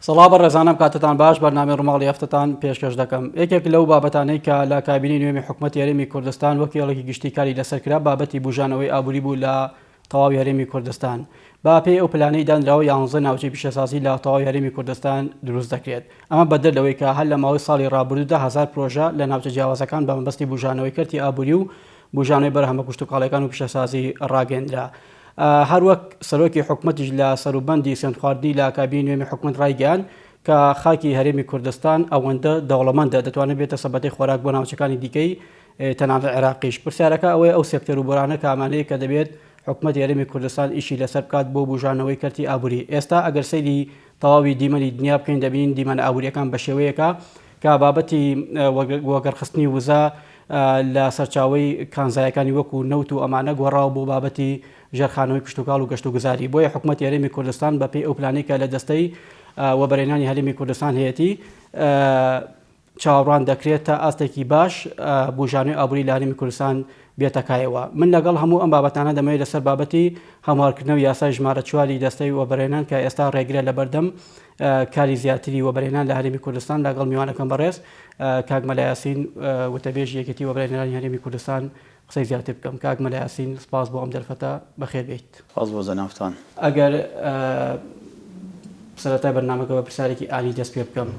سەڵا بە ڕێزانم کاتتان باش بەرنامەی ڕۆماڵی هەفتتان پێشکەش دەکەم. یەکێک لەو بابەتانەی کە لە کابینی نوێمی حکوومەت یاریمی کوردستان وەکیڵێکی گشتیکاری لەسەرکرا بابەتی بوژانەوەی ئابووری بوو لە تەواوی هەرێمی کوردستان. با پێی ئەو پلانەی دانراوە 11 ناوچەی پیشەسازی لە تەواوی هەرێمی کوردستان دروست دەکرێت. ئەمە بەدەر لەوەی کە هەر لە ماوەی ساڵی ڕابردوودا 1000 پرۆژە لە ناوچە جیاوازەکان بە مەبەستی بوژانەوەی کردی ئابووری و بوژانەوەی بەرهەمە کوشتتوکاڵەکان و پیشەسازی ڕاگەندرا. هەروەک سەرۆکی حکوومەتیش لە سەروبەندی سێندخواردنی لە کابینی نوێمی حکوومەت ڕایگەیاند کە خاکی هەرێمی کوردستان ئەوەندە دەوڵەمەندە دەتوانێت بێتە سەبەتەی خۆراک بۆ ناوچەکانی دیکەی تەنانەت عێراقیش. پرسیارەکە ئەوەیە ئەو سێکتەر و بۆرانە کامانەیە کە دەبێت حکوومەت یاریمی کوردستان ئیشی لەسەر بکات بۆ بوژانەوەی کردی ئابووری. ئێستا ئەگەر سەیری تەواوی دیمەنی دنیا بکەین دەبین دیمەنە ئابووریەکان بە شێوەیەکە کە بابەتی وەگەرخستنی وزە لە سەرچاوی کانزایەکانی وەکو نەوت و ئەمانە گۆڕاو بۆ بابەتی ژێرخانەوەی کشتتوکاڵ و گەشت و گوزاری. بۆیە حکوومەت یاریمی کوردستان بەپێی ئەو پلانەی کە لە دەستەی وەبەرهێنانی هەرێمی کوردستان هەیەی چاوەڕوان دەکرێت تا ئاستێکی باش بوژانەوەی ئابووری لە هەرێمی کوردستان بێتەکایەوە. من لەگەڵ هەموو ئەم بابەتانە دەمەوێت لەسەر بابەتی هەموارکردنەوە یاسای ژمارە 4 دەستەی وەبەرهێنان کە ئێستا ڕێگرە لە بەردەم کاری زیاتری وەبەرهێنان لە هەرێمی کوردستان لەگەڵ میوانەکەم بەڕێز کاک مەلا یاسین وتەبێژی یەکێتی وەبەرهێنانی هەرێمی کوردستان قسەی زیاتر بکەم. کاک مەلا یاسین سپاس بۆ ئەم دەرفەتە بەخێر بێیت. سپاس بۆ زەنافتان. ئەگەر سەرەتای بەرنامەکە بە پرسیارێکی ئالی دەست پێ بکەم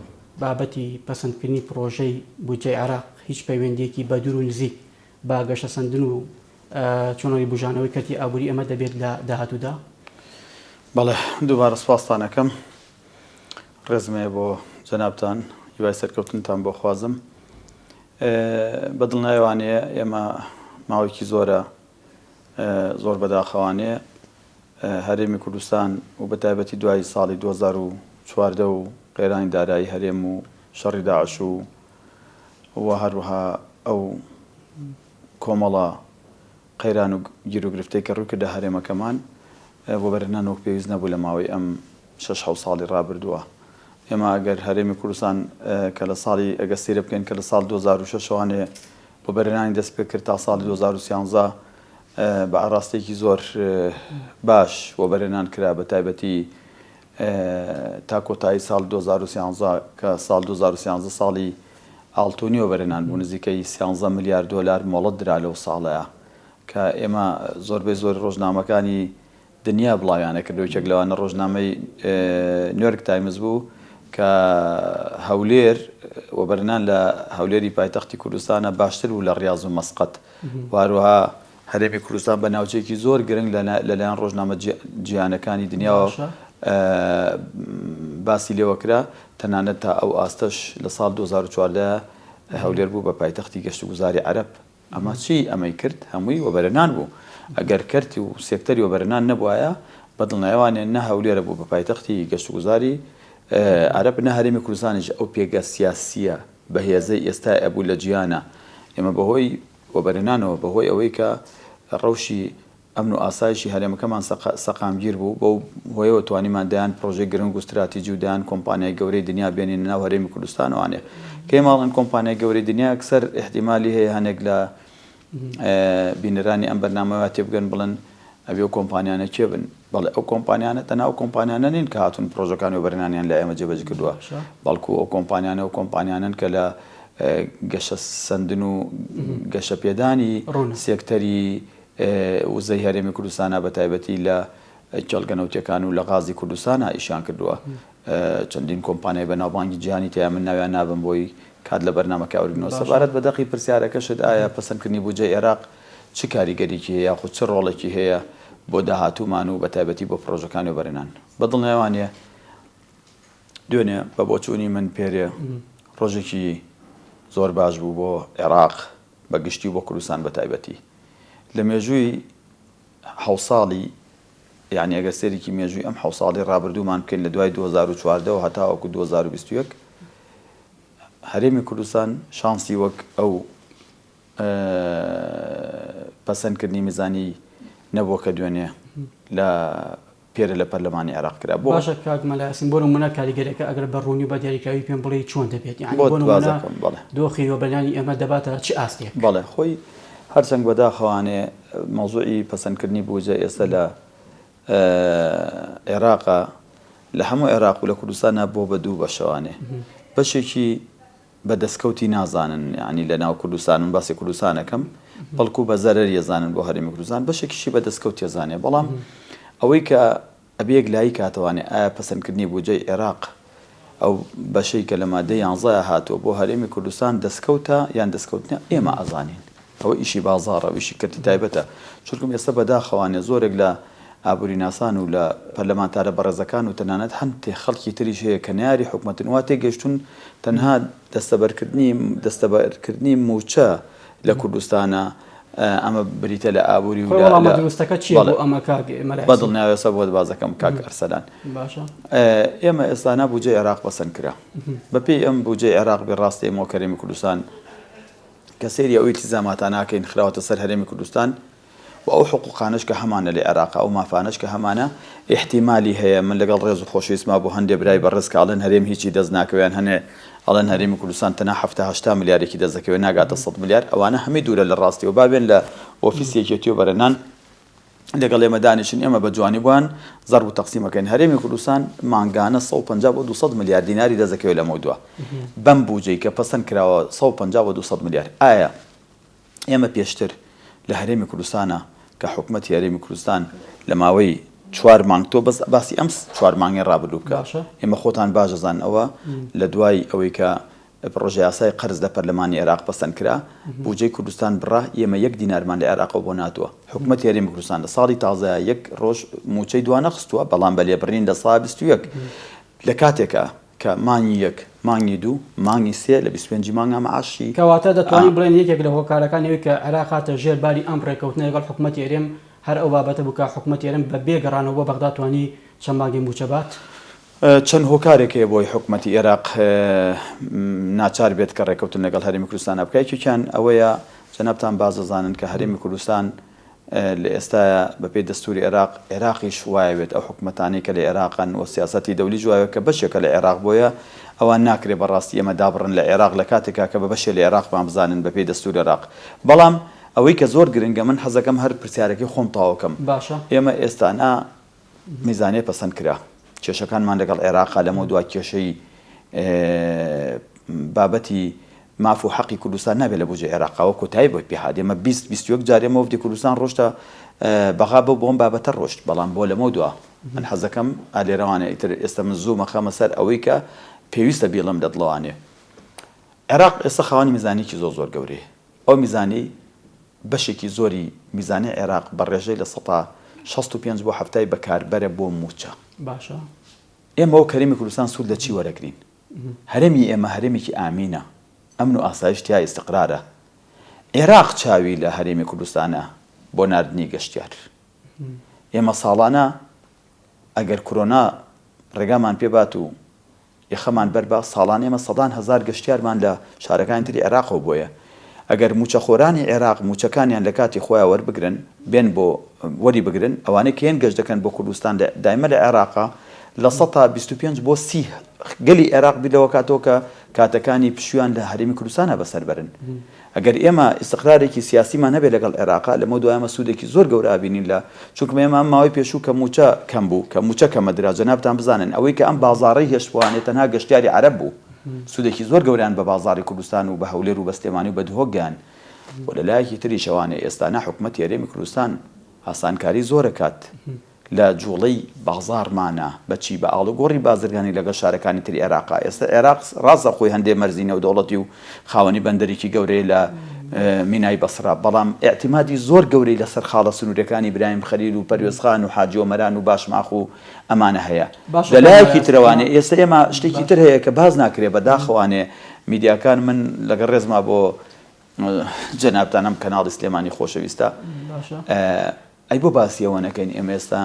بابەتی پەسەندکردنی پرۆژەی بودجەی عێراق هیچ پەیوەندیەکی بە دوور و نزیک با گەشە سەندن و چۆنەوەی بوژانەوەی کردی ئابووری ئەمە دەبێت لە داهاتوودا؟ بەڵێ دووبارە سپاستانەکەم ڕێزمێ بۆ جەنابتان هیوای سەرکەوتنتان بۆ خوازم. بەدڵنیوانەیە ئێمە ماوەیەکی زۆر بەداخەوانەیە هەرێمی کوردستان و بەتایبەتی دوای ساڵی 2014 و قێرانی دارایی هەرێم و شەڕی داعش و هەروەها ئەو کۆمەڵە قەیران و گیر و گرفتەی کە ڕووکردە هەرێمەکەمان بۆ بەرهێنان وەک پێویست نەبوو لە ماوەی ئەم 6 ساڵی ڕابردووە. ئێمە ئەگەر هەرێمی کوردستان کە لە ساڵی ئەگە سیرە بکەین کە لە ساڵ 2006 وانێ بۆ بەرهێنانی دەست پێ کرد تا ساڵی 2013 بە ئاڕاستێکی زۆر باش بۆ بەرهێنان کرا بە تایبەتی تا کۆتایی ساڵ 2013 کە ساڵ 2013 ساڵی ئاڵتۆنی وە بەرهێنان بوو نزیکەی 13 میلیارد دۆلار مۆڵەت درا لەو ساڵەیە کە ئێمە زۆربەی زۆر ڕۆژنامەکانی دنیا بڵاویانە کردو یەک لەوانە ڕۆژنامەی نیویۆرک تایمز بوو کە هەولێر وەبەرهێنان لە هەولێری پایتەختی کوردستانە باشتر بوو لە ڕیاض و مەسقەت. واروها هەرێمی کوردستان بە ناوچەیەکی زۆر گرنگ لەلایەن ڕۆژنامە جیهانەکانی دنیاوە باسی لێوە کرا تەنانەت تا ئەو ئاستەش لە ساڵ 2014 هەولێر بوو بە پایتەختی گەشت و گوزاری عەرەب. ئەمە چی ئەمەی کرد؟ هەمووی وەبەرهێنان بوو. ئەگەر کەرتی و سێکتەری وەبەرهێنان نەبووایە بەدڵنیوانێ نە هەولێرە بوو بە پایتەختی گەشت و گوزاری عەرەب نە هەرێمی کوردستانیش ئەو پێگە سیاسیە بەهێزەی ئێستا ئەبوو لە جیهانە. ئێمە بەهۆی وەبەرهێنانەوە بەهۆی ئەوەی کە ڕەوشی ئەمن و ئاسایشی هەرێمەکەمان سەقامگیر بوو بەو هۆیەوە توانیمان دایان پرۆژەی گرنگ و استراتیجی و دایان کۆمپانیای گەورەی دنیا بێنین ناو هەرێمی کوردستانەوانێ کە ماڵن کۆمپانیای گەورەی دنیا ئەکسەر احتیمالی هەیە هەنێک لە بینەرانی ئەم بەرنامەوە تێ بگەن بڵن ئەبێ ئەو کۆمپانیانە چێ بن. بەڵێ ئەو کۆمپانیانە تەنها ئەو کۆمپانیانە نین کە هاتوون پرۆژەکانی وەبەرهێنانیان لە ئێمە جێبەجێ کردووە بەڵکو ئەو کۆمپانیانە و کۆمپانیانن کە لە گەشە سەندن و گەشە پێدانی سێکتەری وزەی هەرێمی کوردستانە بە تایبەتی لە جەڵگەنەوتیەکان و لە غازی کوردستانە ئیشان کردووە. چەندین کۆمپانیای بەناوبانگی جیهانی تیا من ناویان نابم بۆی کات لە بەرنامەکە ئەوریبنەوە. سەبارەت بە دەقی پرسیارەکەشت ئایا پەسەندکردنی بودجەی عێراق چ کاریگەریکی هەیە یاخود چ ڕۆڵێکی هەیە بۆ داهاتوومان و بە تایبەتی بۆ پرۆژەکانی وەبەرهێنان؟ بەدڵنیوانێ دوێنێ بە بۆچوونی من پێرێ ڕۆژێکی زۆر باش بوو بۆ عێراق بە گشتی و بۆ کوردستان بە تایبەتی لە مێژووی حەو ساڵی یعنی ئەگەر سێرێکی مێژووی ئەم حەو ساڵی ڕابردوومان بکەین لە دوای 2014 و هەتا وەکو 2021 هەرێمی کوردستان شانسی وەک ئەو پەسەندکردنی میزانی نەبووە کە دوێنێ لە پێرە لە پەرلەمانی عێراق کرا. باشە کاک مەلا یاسین بۆ نمونە کاریگەریەکە ئەگەر بەڕوونی بە دیاریکراوی پێم بڵێ چۆن دەبێت یعنی بۆ نمونە دۆخی وەبەرهێنانی ئێمە دەباتە چ ئاستێک؟ بەڵێ خۆی هەرچەنگ بەداخەوانێ مەوزوعی پەسەندکردنی بودجە ئێستا لە عێراقا لە هەموو عێراق و لە کوردستانە بۆ بە دوو بەشەوانێ بەشێکی بە دەستکەوتی نازانن یعنی لە ناو کوردستان باسی کوردستانەکەم بەڵکو بە زەرەر یەزانن بۆ هەرێمی کوردستان بەشێکیشی بە دەستکەوت یەزانێ بەڵام ئەوەی کە ئەبێک لای کاتەوانێ ئایا پەسەندکردنی بودجەی عێراق ئەو بەشەی کە لە مادەی 11 هاتووە بۆ هەرێمی کوردستان دەستکەوتە یان دەستکەوتنە ئێمە ئازانین ئەوە ئیشی بازاڕە ئیشی کردی تایبەتە چونکم ئێستا بەداخەوانێ زۆرێک لە ئابووری ناسان و لە پەرلەمانتارە بەڕێزەکان و تەنانەت هەندێ خەڵکی تریش هەیە کە نیاری حکوومەتن وا تێگەشتون تەنها دەستەبەرکردنی موچە لە کوردستانە ئەمە بریتە لە ئابووری و دروستەکە چیە بۆ ئەمە بەدڵ ناوێسە بۆ بازەکەم کاک ئەرسەلان ئێمە ئێستانە بودجەی عێراق پەسەند کرا بەپێی ئەم بودجەی عێراق بێڕاستی ئێمە هەرێمی کوردستان کە سەیری ئەو ئیلتیزاماتان ناکەین خراوەتە سەر هەرێمی کوردستان و ئەو حقوقانش کە هەمانە لە عێراق ئەو مافانش کە هەمانە احتیمالی هەیە من لەگەڵ ڕێز و خۆشویستما بۆ هەندێک برای بەڕێز کاڵن هەرێم هیچی دەست ناکەوێن هەنێ ئەڵەن هەرێمی کوردستان تەنها 7 ملیارێکی دەستەکەوێت ناگاتە 100 ملیار ئەوانە هەمووی دوورە لە ڕاستی و بابێن لە ئۆفیسی یەکێتی و بەرەنان لەگەڵ ئێمە دانیشن ئێمە بە جوانی بووان زەرب و تەقسیمەکەین هەرێمی کوردستان مانگانە 150 بۆ 200 ملیار دیناری دەستەکەوێت لەمە دووە بەم بودجەی کە پەسەند کراوە 150 بۆ 200 ملیار ئایا ئێمە پێشتر لە هەرێمی کوردستانە کە حکوومەتی هەرێمی کوردستان لە ماوەی 4 مانگ تۆ بەس باسی ئەم 4 مانگی ڕابردوو بکە ئێمە خۆتان باشەزان ئەوە لە دوای ئەوەی کە پرۆژه یاسای قەرز لە پەرلەمانی عێراق پەسەند کرا بودجەی کوردستان بڕا ئێمە 1 دینارمان لە عێراقەوە بۆ ناتووە حکوومەتی هەرێمی کوردستان لە ساڵی تازە 1 ڕۆژ موچەی دوانە خستووە بەڵام بە لێبڕین لە ساڵ 21 لە کاتێکە کە مانگی 1 مانگی 2 مانگی 3 لە 25 مانگە مەعاشی کەواتە دەتوانین بڵێن یەکێک لە هۆکارەکانەوەی کە عێراق هاتە ژێر باری ئەم ڕێکەوتنە لەگەڵ حکوومەتی هەرێم هەر ئەو بابەتە بوو کە حکوومەتی هەرێم بە بێگەڕانەوە بۆ بەغدا توانی چەند مانگی موچە بات چەند هۆکارێک هەیە بۆی حکوومەتی عێراق ناچار بێت کە ڕێکەوتن لەگەڵ هەرێمی کوردستان بکایکیان ئەوەیە جەنابتان بازەزانن کە هەرێمی کوردستان لە ئێستاە بەپێی دەستوری عێراق عێراقیش وایەوێت ئەو حکوومەتانی کە لە عێراقن و سیاسەتی دەولی جوایە کە بەشێکە لە عێراق بۆیە ئەوان ناکرێت بەڕاستی ئێمە دابڕن لە عێراق لە کاتێکا کە بە بەشێ لە عێراقمان بزانن بەپێی دەستوری عێراق بەڵام ئەوەی کە زۆر گرنگە من حەزەکەم هەر پرسیارەکەی خۆم تاوەکەم باشە ئێمە ئێستانا میزانێ پەسەند کرا کێشەکانمان لەگەڵ عێراقا لەمە دوای کێشەی بابەتی ماف و حەقی کوردستان نابێت لە بودجەی عێراقەوە کۆتایی بۆی پێهات ئێمە 20 جارێ مەوفدی کوردستان ڕۆشتە بەغا بۆم بابەتە ڕۆشت بەڵام بۆ لەمە دووە من حەزەکەم ئالێرەوانە ئیتر ئێستا من زوو مەخەمە سەر ئەوەی کە پێویستە بیڵم دەدڵەوانێ عێراق ئێستا خاوەنی میزانێکی زۆر گەورەیە ئەو میزانی بەشێکی زۆری میزانی عێراق بە ڕێژەی لە 65 بۆ هەفتای بەکاربەرە بۆ موچە باشە ئێمە ئەو کەرێمی کوردستان سوود لە چی وەرەگرین هەرێمی ئێمە هەرێمێکی ئامینە ئەمن و ئاسایش تیا ئیستقرارە عێراق چاوی لە هەرێمی کوردستانە بۆ ناردنی گەشتیار ئێمە ساڵانە ئەگەر کۆرۆنا ڕێگامان پێبات و یەخەمان بەربا ساڵان ئێمە 100,000 گەشتیارمان لە شارەکانی تری عێراقەوە بۆیە ئەگەر موچەخۆرانی عێراق موچەکانیان لە کاتی خۆیان وەربگرن بێن بۆ وەری بگرن ئەوانەی کێن گەشت دەکەن بۆ کوردستان دایمە لە عێراقا لە 125 بۆ 30 گەلی عێراق بیلەوە کاتەوە کە کاتەکانی پشویان لە هەرێمی کوردستانە بەسەر بەرن ئەگەر ئێمە ئیستقرارێکی سیاسیمان هەبێت لەگەڵ عێراقا لەمە دوای ئێمە سوودێکی زۆر گەورە ئابینین لە چونکە ئێمە ماوەی پێشوو کە موچە کەم بوو کە موچە کەمە درا جەنابتان بزانن ئەوەی کە ئەم بازاڕەی هێشتوانێت تەنها گەشتیاری عەرەب بوو سوودێکی زۆر گەوریان بە بازاری کوردستان و بە هەولێر و بە سلێمانی و بە دهۆکیان و لە لایەکی تری شەوانێ ئێستانە حکوومەتی هەرێمی کوردستان ئاسانکاری زۆرە کات لە جوڵەی بازارمانە بەچی بە ئاڵوگۆڕی بازرگانی لەگەڵ شارەکانی تری عێراقا ئێستا عێراق ڕاستە خۆی هەندێک مەرزینە و دەوڵەتی و خاوەنی بەندەرێکی گەورەی لە مینای بەسرا بەڵام ئێعتیمادی زۆر گەورەی لەسەر خاڵە سنوورەکانی برایم خەلیل و پەروێزخان و حاجی ئۆمەران و باشماخ و ئەمانە هەیە لە لایەکی ترەوانێ ئێستا ئێمە شتێکی تر هەیە کە باز ناکرێت بەداخەوانێ میدیاکان من لەگەڵ ڕێزما بۆ جەنابتان ئەم کەناڵی سلێمانی خۆشەویستە ئەی بۆ باسی ئەوە نەکەین ئێمە ئێستا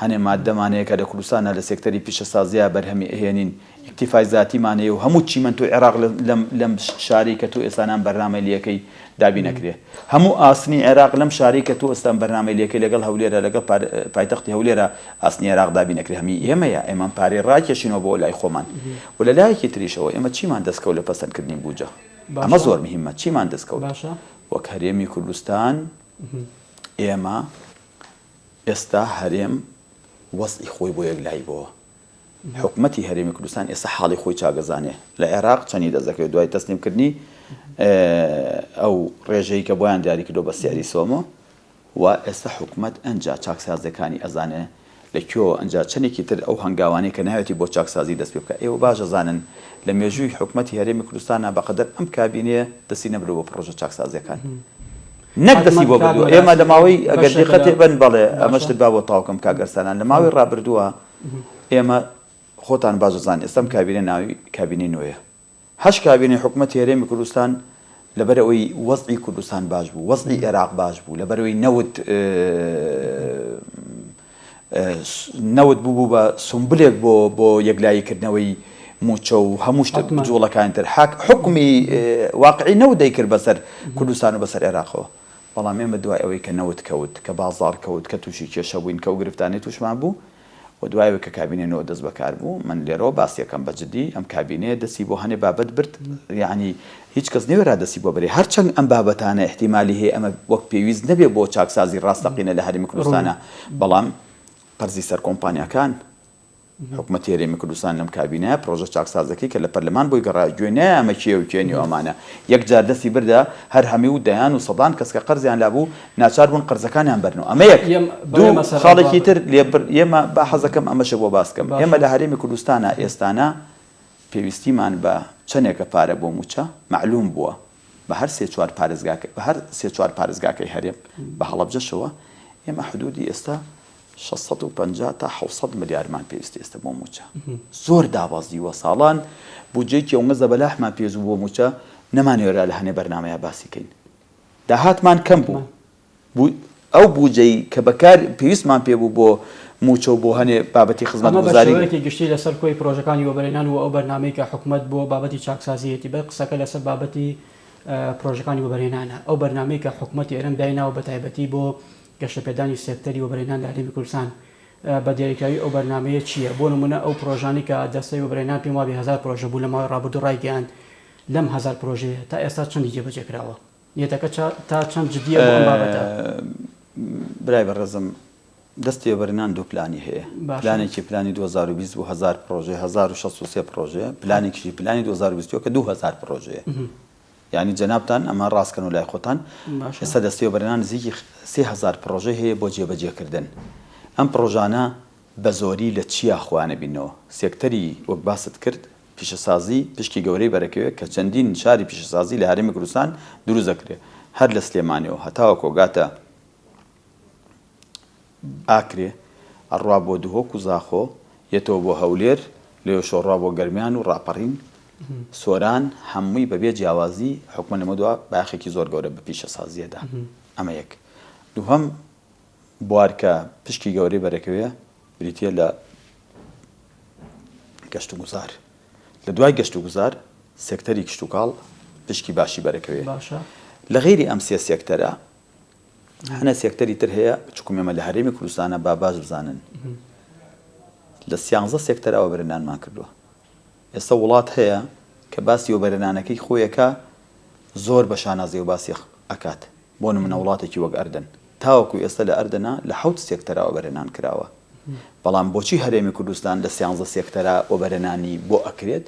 هەنێ مادەمانەیە کە لە کوردستانە لە سێکتەری پیشەسازیە بەرهەمی ئەهێنین ئیکتیفای زاتیمانەیە و هەموو چیمەن تۆ عێراق لەم شاری کە تۆ ئێستانان بەرنامەی لەکەی دابی نەکرێ هەموو ئاسنی عێراق لەم شاری کە تۆ ئێستان بەرنامەی لەکەی لەگەڵ هەولێرە لەگەڵ پایتەختی هەولێرە ئاسنی عێراق دابی نەکرێ هەمی ئێمەیە ئێمە پارێ ڕاکێشینەوە بۆ لای خۆمان و لە لایەکی تریشەوە ئێمە چیمان دەستکەوت لە پەسەندکردنی بودجە ئەمە زۆر مهمە چیمان دەستکەوت وەک هەرێمی کوردستان ئێمە ئێستا هەرێم وەزعی خۆی بۆ یەکلایبەوە حکومەتی هەرێمی کوردستان ئێستا حاڵی خۆی چاگەزانێ لە عێراق چەندی دەزەکەوێت دوای تەسلیمکردنی ئەو ڕێژەی کە بۆیان دیاری کردو بە سیاری سۆمە و ئێستا حکومەت ئەنجا چاکسازەکانی ئەزانێ لەکوێوە ئەنجا چەندێکی تر ئەو هەنگاوانەی کە ناوێتی بۆ چاکسازی دەست پێ بکە ئێوە باش ئەزانن لە مێژووی حکومەتی هەرێمی کوردستانە بەقەدەر ئەم کابینەیە دەستی نەبرەوە بۆ پرۆژە چاکسازیەکان نەک دەستی بۆ بردووە ئێمە لە ماوەی ئەگەر دیقەتێ بن بەڵێ ئەمەشتت با بۆ تاوکەم کاگەرسانان لە ماوەی ڕابردووە ئێمە خۆتان باش ئەزانن ئێستا کابینە ناوی کابینەی نوێیە 8 کابینەی حکومەتی هەرێمی کوردستان لەبەرەوەی وەزعی کوردستان باش بوو وەزعی عێراق باش بوو لەبەرەوەی نەوت بوو بە سمبلێک بۆ یەکلاییکردنەوەی موچە و هەموو شتە جوڵەکانی تر حکمی واقعی نەوت دەیکرد بەسەر کوردستان و بەسەر عێراقەوە بەڵام ئێمە دوای ئەوەی کە نەوت کەوت کە بازاڕ کەوت کە تووشی کێشە بووین کە و گرفتانەی تووشمان بوو و دوایەوە کە کابینێنەوە دەست بەکار بوو من لێرەوە باسیەکەم بەجددی ئەم کابینەیە دەستی بۆ هەنێ بابەت برد یعنی هیچ کەس نێوێرا دەستی بۆ بەرێ هەرچەند ئەم بابەتانە احتیمالی هەیە ئەمە وەک پێویست نەبێ بۆ چاکسازی ڕاستەقینە لە هەرێمی کوردستانە بەڵام قەرزی سەر کۆمپانیاکان حکومەتی هەرێمی کوردستان لەم کابینەیە پرۆژە چاکسازەکەی کە لە پەرلەمان بۆی گەڕای گوێنە ئەمە کێ و کێنی و ئەمانە یەکجار دەستی بردا هەر هەمی و دەیان و سەدان کەس کە قەرزیان لابوو ناچار بوون قەرزەکانیان بەرنەوە ئەمە یەک دوو خاڵێکی تر ئێمە با حەزەکەم ئەمەشە بۆ باسکەم ئێمە لە هەرێمی کوردستانە ئێستانە پێویستیمان بە چەندێکە پارە بۆ موچە معلوم بووە بە هەر سێ چوار پارێزگاکەی هەرێم بە هەڵەبجەشەوە ئێمە حدودی ئێستا 650 تا 700 ملیارمان پێویستی ئێستا بۆ موچە زۆر داوازیوە ساڵان بودجەیەکی ئەو مەزە بەلاحمان پێزوو بۆ موچە نەمانێوەرا لە هەنێ بەرنامەیە باسیکەین داهاتمان کەم بوو ئەو بودجەی کە بەکار پێویستمان پێ بوو بۆ موچە و بۆ هەنێ بابەتی خزمەتگوزاری گشتی لەسەر کۆی پرۆژەکانی وەبەرهێنان و ئەو بەرنامەی کە حکومەت بۆ بابەتی چاکسازیەتی بە قسەکە لەسەر بابەتی پرۆژەکانی وەبەرهێنانە ئەو بەرنامەی کە حکومەتی ئێران دایناوە بە تایبەتی بۆ گەشتەپێدانی سێکتەری وەبەرهێنان لە هەرێمی کوردستان بە دیاریکراوی ئەو بەرنامەیە چییە بۆ نمونە ئەو پرۆژانی کە دەستەی وەبەرهێنان پێم وابێ 1000 پرۆژە بوو لە ماوەی ڕابردوو ڕایگەیاند لەم 1000 پرۆژەیە تا ئێستا چەندی جێبەجێکراوە یەتەکە تا چەند جدیە بۆ ئەم بابەتە برای بەڕێزم دەستی وەبەرهێنان دوو پلانی هەیە پلانێکی پلانی 2020 بوو 1000 پرۆژێ 1603 پرۆژێ پلانێکی پلانی 2020 کە 2000 پرۆژەیە یعنی جەنابتان ئەمە ڕاستکەن و لای خۆتان ئێستا دەستی وەبەرهێنان نزیکی 3000 پرۆژە هەیە بۆ جێبەجێکردن ئەم پرۆژانە بە زۆری لە چیا خوانە بینەوە سێکتەری وەک باست کرد پیشەسازی پشکی گەورەی بەرەکەوێت کە چەندین شاری پیشەسازی لە هەرێمی کوردستان دروست دەکرێت هەر لە سلێمانیەوە هەتاوە کۆگاتە ئاکرێ ئەڕوا بۆ دوهۆک و زاخۆ یەتەوە بۆ هەولێر لێو شۆڕوا بۆ گەرمیان و ڕاپەڕین سۆران هەمووی بەبێ جیاوازی حکومە لەمە دووە باخێکی زۆر گەورە بە پیشەسازیەدا ئەمە یەک دووهەم بوارکە پشکی گەورەی بەرەکەوێ بریتە لە گەشت و گوزار لە دوای گەشت و گوزار سێکتەری کشت و کاڵ پشکی باشی بەرەکەوێ لە غیری ئەم سێ سێکتەرە هەنە سێکتەری تر هەیە چکم ئێمە لە هەرێمی کوردستانە با باش بزانن لە 11 سێکتەر وەبەرهێنانمان کردووە ئێستا وڵات هەیە کە باسی وەبەرهێنانەکەی خۆیەکە زۆر بە شانازی و باسی ئەکات بۆ نمونە وڵاتێکی وەک ئەردن تاوەکو ئێستا لە ئەردەنا لە 7 سێکتەرا وەبەرهێنان کراوە بەڵام بۆچی هەرێمی کوردستان لە 11 سێکتەرا وەبەرهێنانی بۆ ئەکرێت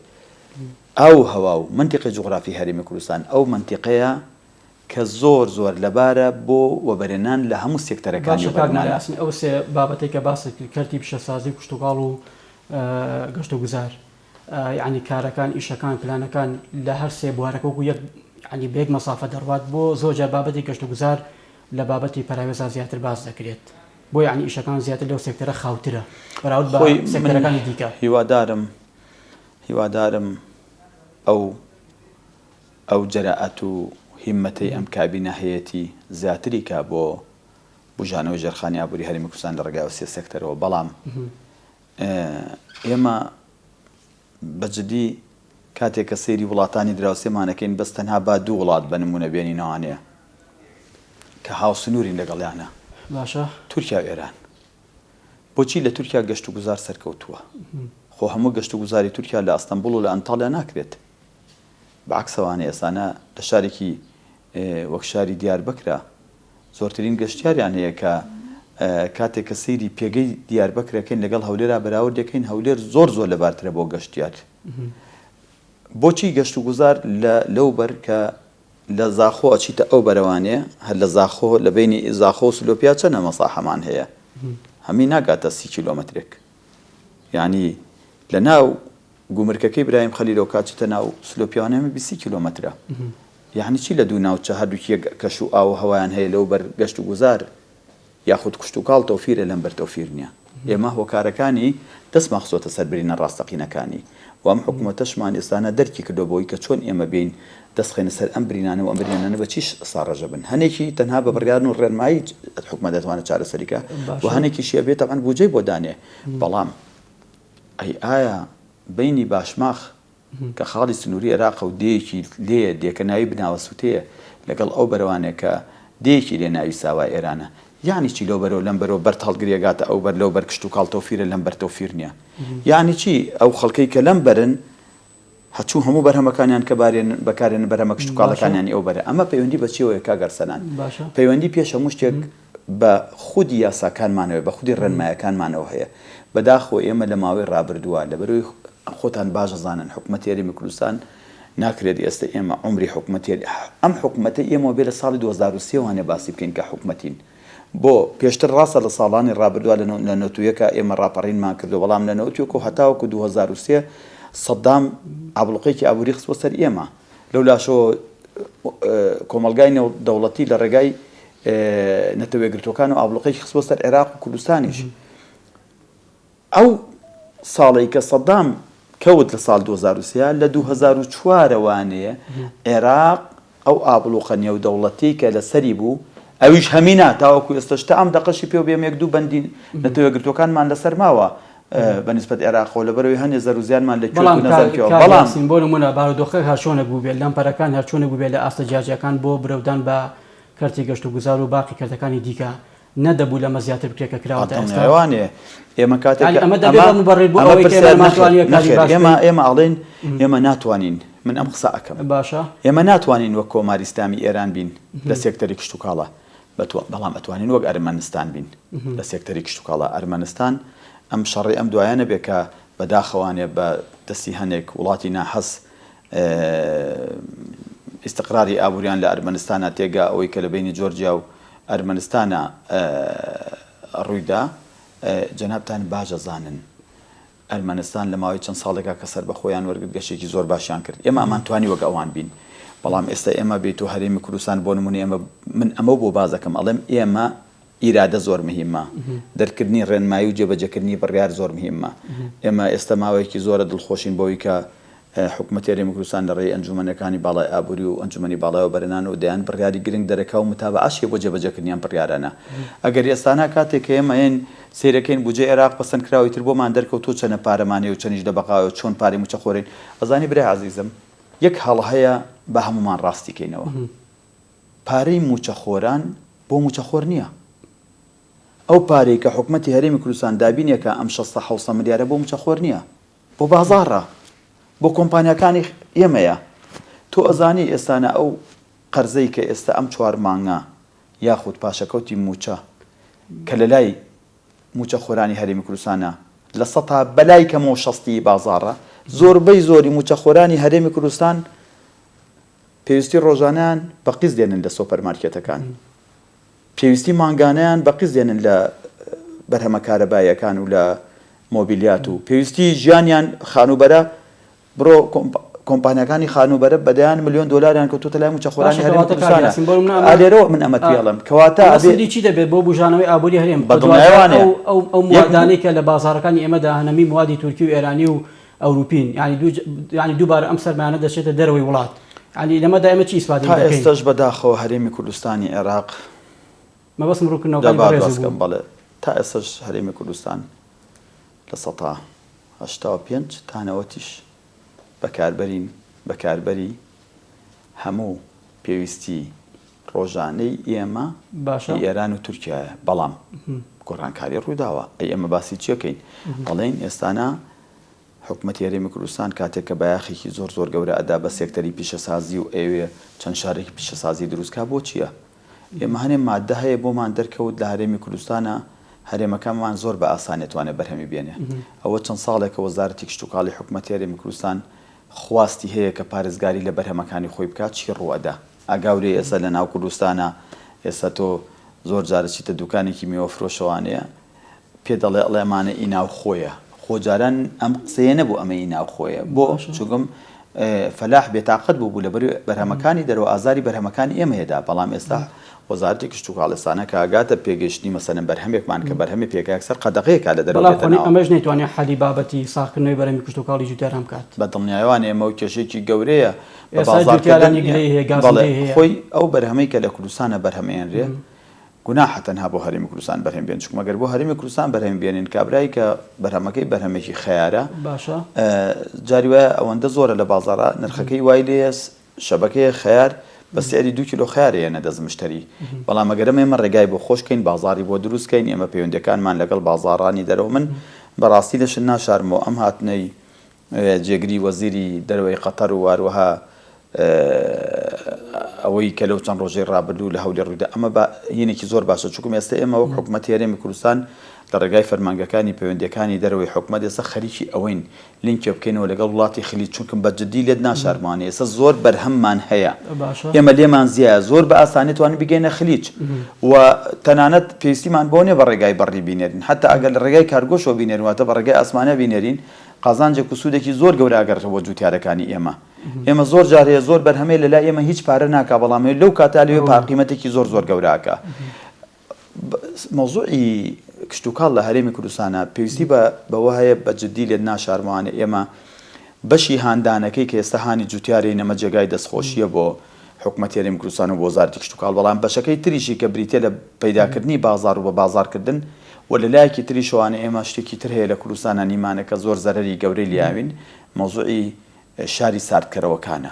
ئەو هەوا و منتیقی جوغرافی هەرێمی کوردستان ئەو منتیقەیە کە زۆر زۆر لەبارە بۆ وەبەرهێنان لە هەموو سێکتەرەکانی ئەو سێ بابەتێک کە باسی کردی پیشەسازی کشتتوکاڵ و گەشت و گوزار یعنی کارەکان ئیشەکان پلانەکان لە هەر سێ بوارەکە وەکو یەک ینی بێک مەسافە دەڕوات بۆ زۆرجار بابەتی گەشت و گوزار لە بابەتی پەراوێزان زیاتر باس دەکرێت بۆ یعنی ئیشەکان زیاتر لەو سێکتەرە خاوترە بەراورد بە سێکتەرەکانی دیکە هیوادارم ئەو جەرائەت و هیممەتەی ئەم کابینە هەیەی زیاتری کا بۆ بژانەوە ژێرخانی ئابووری هەرێمی کوردستان لە ڕێگای سێ سێکتەرەوە بەڵام ئێمە بەجددی کاتێک کە سەیری وڵاتانی دراوسێمانەکەین بەس تەنها با دوو وڵات بە نمونە بێنینەوانەیە کە هاوسنوورین لەگەڵیانە باشە تورکیا و ئێران بۆچی لە تورکیا گەشت و گوزار سەرکەوتووە خۆ هەموو گەشت و گوزاری تورکیا لە ئەستەمبوڵ و لە ئەنتاڵیا ناکرێت بەعکسەوانە ئێسانە لە شارێکی وەک شاری دیاربەکرا زۆرترین گەشتیاریان هەیە کە کاتێک کە سەیری پێگەی دیاربەکرەکەین لەگەڵ هەولێرا بەراورد دەکەین هەولێر زۆر لەبارترە بۆ گەشتیار بۆچی گەشت و گوزار لەو بەر کە لە زاخۆ ئەچیتە ئەو بەرەوانێ هەر لە زاخۆ لە بینی زاخۆ و سلۆپیا چەندە مەساحەمان هەیە هەمی ناگاتە 30 کیلۆمەترێک یعنی لە ناو گومرکەکەی برایم خەلیلەوە کاچیتە ناو سلۆپیانەمە 20 کیلۆمەترە یعنی چی لە دوو ناوچە هەردووکی کەش و ئاو هەوایان هەیە لەو بەر گەشت و گوزار یاخود کشت و کاڵ تەوفیرە لەم بەر تەوفیر نییە ئێمە هۆکارەکانی دەستمان خسۆتە سەربرینە ڕاستەقینەکانی و ئەم حکوومەتەشمان ئێستانە دەرکی کردو بۆی کە چۆن ئێمە بین دەستخێنە سەر ئەم برینانە و ئەم برینانە بە چیش ساڕەژە بن هەنێکی تەنها بە بڕیاردن و ڕێنمایی حکومەت دەتوانێت چارەسەریکە و هەنێکیشیە بێت تەبعاً بودجەی بۆ دانێ بەڵام ئایا بینی باشماخ کە خاڵی سنووری عێراق و دەیەکی لێ دێکەناوی بناوە سوتەیە لەگەڵ ئەو بەرەوانێک کە دەیەکی لێ ناوی ساوای ئێرانە یعنی چی لەو بەرەوە لەم بەرەوە بەر هەڵگرێگاتە ئەو بەر لەو بەر کشت و کاڵ تەوفیرە لەم بەر تەوفیر نییە یعنی چی ئەو خەڵکەی کە لەم بەرن هەچوو هەموو بەرهەمەکانیان کە بەکارێن بەرهەمە کشت و کاڵەکانیانی ئەو بەرە ئەمە پەیوەندی بە چیەوەیە کاگەرسەنان پەیوەندی پێش هەموو شتێک بە خودی یاساکانمانەوە بە خودی ڕێنمایەکانمانەوە هەیە بەداخۆ ئێمە لە ماوەی ڕابردووە لەبەرەوەی خۆتان باش زانن حکوومەت یاریمی کوردستان ناکرێت ئێستا ئێمە عمری حکوومەت ئەم حکوومەتە ئێمە بێ لە ساڵی 2023 وانێ باسی بکەین کە حکوومەتین بۆ پێشتر ڕاستە لە ساڵانی ڕابردووە لە نەوتویەکە ئێمە ڕاپەڕینمان کردو بەڵام لە نەوتویەک و هەتاوەکو 2023 سەدام ئابڵوقەیەکی ئابووری خستوە سەر ئێمە لەو لاشەوە کۆمەلگای دەوڵەتی لە ڕێگای نەتەوەیەگرتوەکان و ئابڵوقەیەکی خستوە سەر عێراق و کوردستانیش ئەو ساڵی کە سەدام کەوت لە ساڵ 2023 لە 2004 وانەیە عێراق ئەو ئابڵوقە نێودەوڵەتی کە لەسەری بوو ئەویش هەمینا تاوەکو ئێستاشتا ئەم دەقەشی پێ بێم یەک دوو بەندی نەتەوەیەگرتوەکانمان لەسەر ماوە بەنسبەت عێراقەوە لەبەرەوەی هەندێک زەروزیانمان لەکوێ نەزانکەوە بەڵام بۆ نمونە بارودۆخە هەرچۆنە بوو بێت لەم پەرەکان هەرچۆنە بوو بێت لە ئاستە جیاجەکان بۆ برەودان بە کەرتی گەشت و گوزار و باقی کەرتەکانی دیکە نەدەبوو لەمە زیاتر بکرێکە کراوەتە ئێستاوانێ ئێمە کاتێک ئێمە ئاڵێن ئێمە ناتوانین من ئەم قسە ئەەکەم باشە ئێمە ناتوانین وەک کۆماری ئیسلامی ئێران بین لە سێکتەری کشت و کاڵە بەڵام ئەتوانین وەک ئەرمەنستان بین لە سێکتەری کشت و کاڵە ئەرمەنستان ئەم شەڕی ئەم دوایانە بێ کە بەداخەوانێ بە دەستی هەنێک وڵاتی ناحەس ئیستقراری ئابووریان لە ئەرمەنستانە تێگا ئەوەی کە لە بینی جۆرجیا و ئەرمەنستانە ڕوویدا جەنابتان باجە زانن ئەرمەنستان لە ماوەی چەند ساڵێکا کە سەر بە خۆیان وەرگرت گەشتێکی زۆر باشیان کرد ئێمە ئەمان توانی وەک ئەوان بین بەڵام ئێستا ئێمە بێت و هەرێمی کوردستان بۆ نمونە ئێمە من ئەمە بۆ بازەکەم ئەڵێم ئێمە ئیرادە زۆر مهمە دەرکردنی ڕێنمایی و جێبەجێکردنی بڕیار زۆر مهمە ئێمە ئێستا ماوەیەکی زۆرە دڵخۆشین بۆی کە حکوومەت یاریمی کوردستان لە ڕێی ئەنجومەنەکانی باڵای ئابووری و ئەنجومەنی باڵایەوە بەرهێنان و دەیان بڕیاری گرنگ دەرەکە و متابعەشیە بۆ جێبەجێکردنیان بڕیارانە ئەگەر ئێستانا کاتێک کە ئێمە هێن سیرەکەین بودجەی عێراق پەسەند کراوی تر بۆمان دەرکەوتوو چەنە پارەمانێ و چەندیش دەبقاوە چۆن پارەی موچەخۆرین ئەزانی برای عەزیزم یەک هەڵ هەیە بە هەمومان ڕاستیکەینەوە پارەی موچەخۆران بۆ موچەخۆر نییە ئەو پارەی کە حکوومەتی هەرێمی کوردستان دابینێکە ئەم 600 ملیارە بۆ موچەخۆر نییە بۆ بازاڕە بۆ کۆمپانیەکانی ئێمەیە تۆ ئەزانی ئێستانە ئەو قەرزەی کە ئێستا ئەم 4 مانگە یاخود پاشەکەوتی موچە کە لە لای موچەخۆرانی هەرێمی کوردستانە لە سەتا بەلای کەمەوە 60 بازاڕە زۆربەی زۆری موچەخۆرانی هەرێمی کوردستان پێویستی ڕۆژانیان بە قیز دێنن لە سۆپەرمارکێتەکان پێویستی مانگانیان بە قیز دێنن لە بەرهەمە کارەباییەکان و لە مۆبیلیات و پێویستی ژیانیان خانوبەرە بڕۆ کۆمپانیەکانی خانوبەرە بەدەیان ملیۆن دۆلاریان کەوتوتە لای موچەخۆرانی هەرێمی کوردستانە ئالێرەوە من ئەمە پێڵم کەواتە ئەسەری چی دەبێت بۆ بژانەوەی ئابووری هەرێم ئەو موادانەی کە لە بازاڕەکانی ئێمەدا هەنەمی موادی تورکی و ئێرانی و ئەوروپین ینی دووبارە ئەم سەرمایانە دەچێتە دەرەوەی وڵات ینی لەمەدا ئێمە چی ئیسپاتی دەکەین تا ئێستاش بەداخەوە هەرێمی کوردستانی عێراق مەبەستم ڕوونکردنەوەکانی بەڕێز بوو بەڵێ تا ئێستاش هەرێمی کوردستان لە 85 تانەوەتیش بەکاربەری هەموو پێویستی ڕۆژانەی ئێمە ئێران و تورکیایە بەڵام گۆڕانکاری ڕووداوە ئێمە باسی چیەکەین بەڵێن ئێستانە حکوومەتی هەرێمی کوردستان کاتێک کە بایاخێکی زۆر گەورە ئەدا بە سێکتەری پیشەسازی و ئێوێ چەند شارێکی پیشەسازی دروستکا بۆ چییە؟ ئێمە هەنێ مادە هەیە بۆمان دەرکەوت لە هەرێمی کوردستانە هەرێمەکانمان زۆر بە ئاسانێتوانێت بەرهەمی بێنێ ئەوە چەند ساڵێکە وەزارەتی کشتتوکاڵی حکوومەتی هەرێمی کوردستان خواستی هەیە کە پارێزگاری لە بەرهەمەکانی خۆی بکات چی ڕوەدا ئاگاورێ ئێستا لە ناو کوردستانە ئێستا تۆ زۆر جارە چیتە دوکانێکی میوە فرۆشەوانەیە پێ دەڵێ ئەڵێمانە ئیناو خۆیە خۆجاران ئەم قسەیە نەبوو ئەمە ئیناو خۆیە بۆ چووگم فەلاح بێتاقەت بوو لە بەرهەمەکانی دەرەوە ئازاری بەرهەمەکانی ئێمە هێدا بەڵام ئێستا وەزارەتی کشتتوکاڵستانە کە ئاگاتە پێگەشتنی مەسەلەن بەرهەمێکمان کە بەرهەمی پێکایەک سەر قەدەغەیەکا لە دەرەوە ئەمەش نەیتوانێت حەلی بابەتی ساختکردنەوەی بەرهەمی کشتتوکاڵی جوتیار هەم کات بە دڵنیایوان ئێمە و کێشێکی گەورەیە خۆی ئەو بەرهەمەی کە لە کوردستانە بەرهەمێنرێ گوناحە تەنها بۆ هەرێمی کوردستان بەرهەم بێن چونکە مەگەر بۆ هەرێمی کوردستان بەرهەم بێنین کابرایی کە بەرهەمەکەی بەرهەمێکی خەیارە باشە جاری وایە ئەوەندە زۆرە لە بازاڕە نرخەکەی وای لێ شەبەکەی خەیار بە سێری 2 کیلۆ خەیارەیە نەدەست مشتری بەڵام ئەگەرم ئێمە ڕێگای بۆ خۆشکەین بازاری بۆ دروستکەین ئێمە پەیوەندەکانمان لەگەڵ بازاڕانی دەرەوە من بەڕاستی لەشن ناشارمەوە ئەم هاتنەی جێگری وەزیری دەرەوەی قەتەر و واروەها ئەوەی کە لەو چەند ڕۆژەی ڕابردوو لە هەولی ڕوویدا ئەمە هینێکی زۆر باشە چونکە ئێستا ئێمە وەک حکوومەتی هەرێمی کوردستان لە ڕێگای فەرمانگەکانی پەیوەندیەکانی دەرەوەی حکوومەت ئێستا خەریکی ئەوەین لینکێ بکەینەوە لەگەڵ وڵاتی خلیج چونکە بەجددی لێت ناشارمانێ ئێستا زۆر بەرهەممان هەیە ئێمە لێمان زیایە زۆر بە ئاسانی توانین بگەینە خلیج و تەنانەت پێویستیمان بۆ نییە بە ڕێگای بەڕی بینێرین حتا ئەگەر لە ڕێگای کارگۆشەوە بینێرین واتە بە ڕێگای ئاسمانە بینێرین قازانجێک و سوودێکی زۆر گەورە ئەگەڕێتەوە جوتیارەکانی ئێمە زۆر جارەیە زۆر بەرهەمەیە لە لای ئێمە هیچ پارە ناکا بەڵام لەو کاتا لەوێ پاقیمەتێکی زۆر گەوراکە مەوزوعی کشتتوکاڵ لە هەرێمی کوردستانە پێویستی بەوە هەیە بەجددی لێت ناشارمانە ئێمە بەشی هاندانەکەی کە ئێستا هانی جوتیارەی نەمە جێگای دەستخۆشیە بۆ حکوومەتی هەرێمی کوردستان و بۆ وەزارەتی کشتتوکاڵ بەڵام بەشەکەی تریشی کە بریتێ لە پەیداکردنی بازار و بە بازارکردن و لە لایەکی تریشەوانە ئێمە شتێکی تر هەیە لە کوردستانە نیمانەکە زۆر زەرەری گەورەی لیاوین مەوزوعی شاری ساردکەرەوەکانە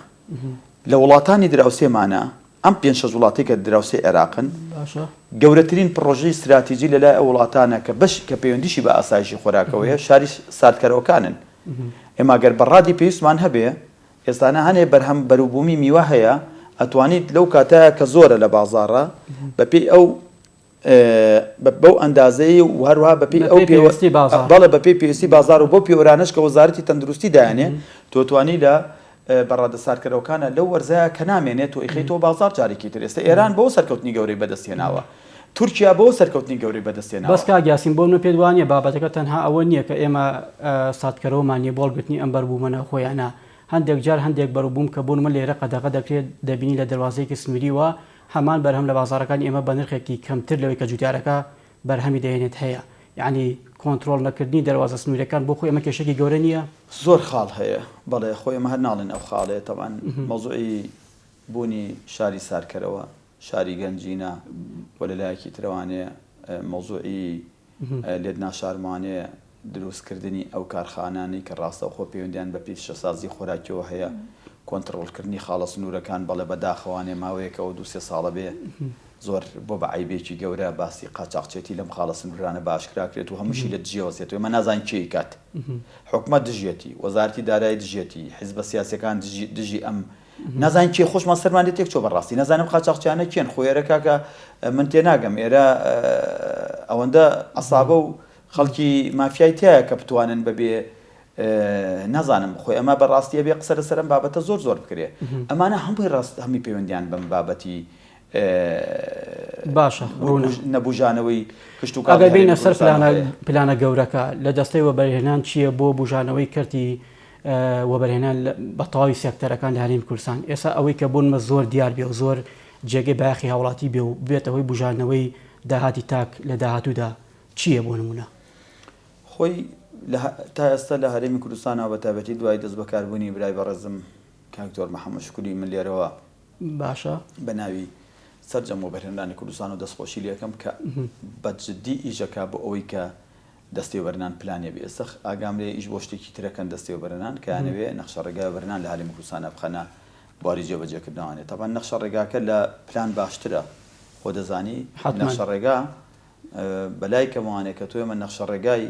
لە وڵاتانی دراوسێمانە ئەم 5 وڵاتی کە دراوسێ عێراقن گەورەترین پڕۆژەی استراتیژی لەلای ئەو وڵاتانە کە پەیوەندیشی بە ئاسایشی خۆراکەوەیە شاری ساردکەرەوەکانن ئێمە گەر بەڕادی پێویستمان هەبێ ئێستانە هەنێ بەرهەم بەروبوومی میوە هەیە ئەتوانیت لەو کاتایە کە زۆرە لە بازاڕە بەپێی ئەو بەو ئەندازەی و هەروها بەپێی ئەو بەڵێ بەپێی پێویستی بازار و بۆ پیوەرانش کە وەزارەتی تەندروستی دایانێ تۆتوانی لە بەڕادە ساردکەرەوەکانە لەو وەرزەیە کە نامێنێت تۆ ئیخەیتەوە بازار جارێکی تر ئێستا ئێران بۆ سەرکەوتنی گەورەی بەدەستێناوە تورکیا بۆ سەرکەوتنی گەورەی بەدەستێناوە بەس کاگیاسین بۆ منە پێت وانییە بابەتەکە تەنها ئەوە نییە کە ئێمە ساردکەرەوەمانیە بۆڵگرتنی ئەم بەربوومەنە خۆیانە هەندێک جار هەندێک بەروبووم کە بۆ من لێرە قەدەغە دەکرێت دەبینی لە دەواازەیەکی سنووریوە هەمان بەرهەم لە بازارەکانی ئێمە بە نرخێکی کەمتر لەوەی کە جوتیارەکە بەرهەمی دەهێنێت هەیە یعنی کۆنتترۆل نەکردنی دەواازە سنوورەکان بۆ خۆی ئەمە کێشێکی گەورە نییە زۆر خاڵ هەیە بەڵێ خۆی ئەمە هەر ناڵێن ئەو خاڵەیە تەوان مەوزوعی بوونی شاری سارکەرەوە شاری گەنجینە و لەلایەکی ترەوانێ مەوزوعی لێت ناشارمانێ دروستکردنی ئەو کارخانانی کە ڕاستەوخۆ پەیوەندیان بە پیشەسازی خۆراکیەوە هەیە کۆنتترۆلکردنی خاڵە سنوورەکان بەڵێ بەداخەوانێ ماوەیەکەوە 2-3 ساڵە بێ زۆر بۆ بە عیبێکی گەورە باسی قاچاقچێتی لەم خاڵە سنوورانە باشکراکرێت و هەمووشی لە دژیەوەسێت و ئێمە نازانین چی کات حکوومەت دژێتی وەزارەتی دارایی دژێتی حیزبە سیاسیەکان دژی ئەم نازانین چی خۆشمان سەرمانێت تێک چۆ بەڕاستی نازانم قاچاقچیانە کێن خۆیێرەکە کە من تێناگەم ئێرە ئەوەندە ئەسابە و خەڵکی مافیای تایە کە بتوانن بەبێ نازانم خۆی ئەمە بەڕاستیە بێ قسە لەسەرم بابەتە زۆر بکرێ ئەمانە هەمووی ڕاست هەمی پەیوەندیان بەم بابەتی باشە نەبوژانەوەی ئەگەر بینە سەر پلانە گەورەکە لە دەستەی وەبەرهێنان چییە بۆ بژانەوەی کردی وەبەرهێنان بە تەواوی سێکتەرەکان لە هەرێمی کوردستان ئێستا ئەوەی کە بوونمە زۆر دیار بێ و زۆر جێگەی باخی هاوڵاتی بێ و بێتەوەی بژانەوەی داهاتی تاک لە داهاتوودا چییە بۆ نمونە خۆی تا ئێستا لە هەرێمی کوردستانەوە بە تایبەتی دوای دەست بەکاربوونی برای بەڕێزم کاکتۆر محەممەد شکوری من لێرەوە باشە بە ناوی سەرجەم وەبەرهێنانی کوردستان و دەستخۆشی لەکەم کە بەجددی ئیژەکە بۆ ئەوەی کە دەستێوەبەرهێنان پلانێ بێ ئێستا ئاگام لێ ئیش بۆ شتێکی ترەکەن دەستێوەبەرهێنان کە یانەوێ نەخشە ڕێگای وەبەرهێنان لە هەرێمی کوردستانە بخەنە بواری جێبەجێکردنەوەیە تاوان نەخشە ڕێگاکە لە پلان باشترە خۆ دەزانی نەخشە ڕێگا بەلای کەموانێک کە تۆ ئێمە نەخشە ڕێگای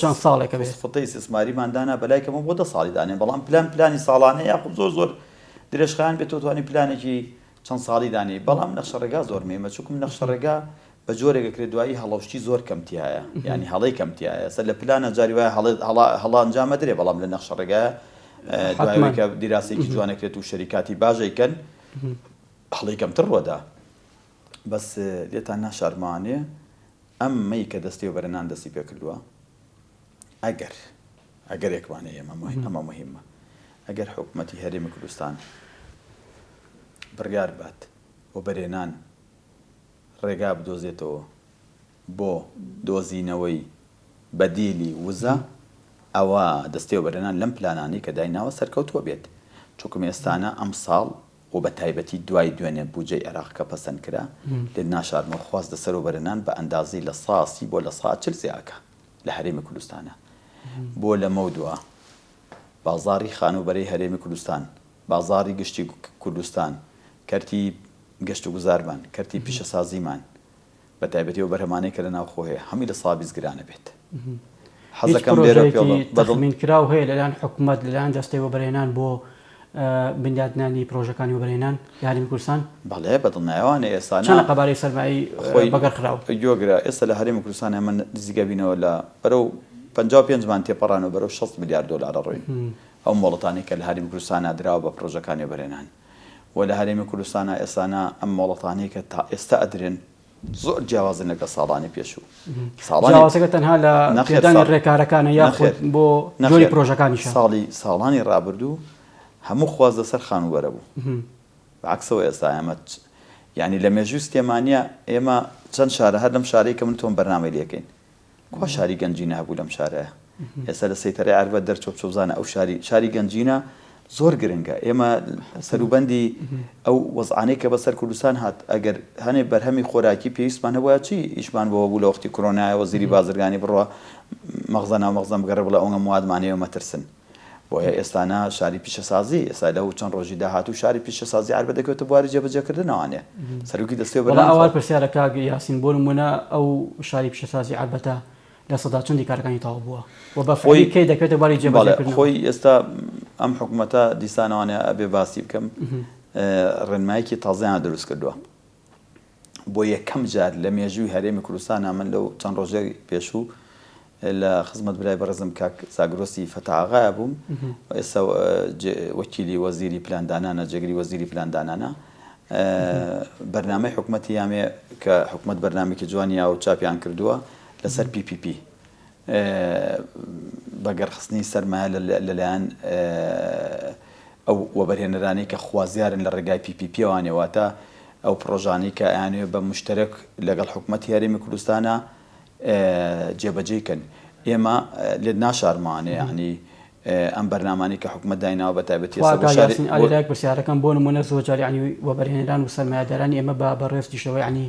چەند ساڵێکە بێت خۆتەی استثماریماندانا بەلای کەمە بۆ 10 ساڵی دانێ بەڵام پلانی ساڵانەیە یاخود زۆر درێژخایان بێت تۆ توانی پلانێکی چەند ساڵی دانی بەڵام نەخشەڕێگا زۆر مێمە چووکم نەخشەڕێگا بە جۆرێکە کرێ دوایی هەڵەوشتی زۆر کەمتیایە ینی هەڵەی کەمتیایە سەر لە پلانە جاری وایە هەڵا ئەنجامە درێ بەڵام لە نەخشەڕێگا دوایەکە دیراسێکی جوانەکرێت و شەریکاتی باشەکەن هەڵی کەمتر ڕۆدا بەس لێتان ناشارمانێ ئەم مەی کە دەستی و بەرەنان دەستی پێ کردووە ئەگەر یەکوانێ ئەمە مهمە ئەگەر حکوومەتی هەرێمی کوردستان بڕیار بات و بەرێنان ڕێگا بدۆزێتەوە بۆ دۆزینەوەی بەدیلی وزە ئەوە دەستی و بەرەنان لەم پلانانی کە دایناوە سەرکەوتووە بێت چونکە ئێستانە ئەم ساڵ و بە تایبەتی دوای دوێنێ بودجەی عێراقەکە پەسەند کرا لێ ناشارمە خواست دەسەر و بەرەنان بە ئەندازی لە ساسی بۆ لە سا 40 زیاکە لە هەرێمی کوردستانە بۆ لەمە دووە بازاری خانوبەرەی هەرێمی کوردستان بازاری گشتی کوردستان کەرتی گەشت و گوزارمان کەرتی پیشەسازیمان بە تایبەتی و بەرهەمانەی کە لە ناو خۆ هەیە هەمی لە سا 20 گرانە بێت حەزەکەم لێرە تەخمینکراو هەیە لەلایەن حکوومەت لەلایەن دەستەی وەبەرهێنان بۆ بنیادنانی پرۆژەکانی وەبەرهێنان لە هەرێمی کوردستان بەڵێ بەدڵنیاوانە ئێستانە چەند قەبارەی سەرمایی بەگەڕخراو گوێگرە ئێستا لە هەرێمی کوردستان ئەمە نزیکە بینەوە لە بەرەو 55 مان تێپەڕانەوە بەرەو 6 میلیارد دۆلارە ڕۆین ئەو مۆڵەتانی کە لە هەرێمی کوردستانە دراوە بە پرۆژەکانی وەبەرهێنان و لە هەرێمی کوردستانە ئێستانە ئەم مۆڵەتانی کە تا ئێستا ئەدرێن زۆر جیاوازن لەگە ساڵانی پێشوو جیاوازەکە تەنها لە پێدانی ڕێکارەکانە یاخود بۆ جۆری پرۆژەکانی ساڵانی ڕابردوو هەموو خواز لەسەر خانوبەرە بوو بەعکسەوە ئێستا ئێمە یعنی لە مێژوو سیستێمانیە ئێمە چەند شارە هەر لەم شارەی کە من تۆم بەرنامەی لێکەین کوا شاری گەنجینە هەبوو لەم شارەیە ئێستا لە سەیتەرەی عەربە دەرچۆ بچۆبزانە ئەو شاری گەنجینە زۆر گرنگە ئێمە سەروبەندی ئەو وەزعانەی کە بەسەر کوردستان هات ئەگەر هەنێ بەرهەمی خۆراکی پێویستمان هەبووە چی ئیشمان بەوە بوو لە وەختی کۆرۆنایە وەزیری بازرگانی بڕوە مەغزە ناو مەغزەم بگەڕێ بڵێ ئەوە موادمانەیە مەترسن بۆیە ئێستانە شاری پیشەسازی ئێستا لەو چەند ڕۆژی داهاتوو شاری پیشەسازی عەربە دەکەوێتە بواری جێبەجێکردنەوەوانێ سەرۆکی دەستێ بەڵام ئەوان پرسیارە کاک یاسین بۆ نمونە ئەو شاری پیشەسازی عەربەتە لە سەدا چەندی کارەکانی تەواو بووە و بە فۆی کەی دەکەوێتە بواری جێبەجێکردن خۆی ئێستا ئەم حکوومەتە دیسانەوانە ئەبێ باسی بکەم ڕێنمایەکی تازەیان دروست کردووە بۆ یەکەم جار لە مێژووی هەرێمی کوردستانە من لەو چەند ڕۆژەی پێشوو لە خزمەت برای بەڕێزم کاک زاگرۆسی فەتاغایە بووم ئێستا وەکیلی وەزیری پلاندانانە جێگری وەزیری پلاندانانە بەرنامەی حکوومەتی یامێ کە حکوومەت بەرنامێکی جوانیا و چاپیان کردووە لەسەر PPP بەگەڕخستنی سەرمایە لەلایەن ئەو وەبەرهێنەرانی کە خوازیارن لە ڕێگای PPP وانێواتە ئەو پرۆژانەی کە ئەیانوێ بە مشتەرەک لەگەڵ حکوومەتی هەرێمی کوردستانە جێبەجێکن ئێمە لێ ناشارمانێ ینی ئەم بەرنامانی کە حکوومەت دایناوە بە تایبەتی ئەلایەک پرسیارەکەم بۆ نمونە زۆر ینی وەبەرهێنەران و سەرمایهدارانی ئێمە بە ڕێستیشەوەی ینی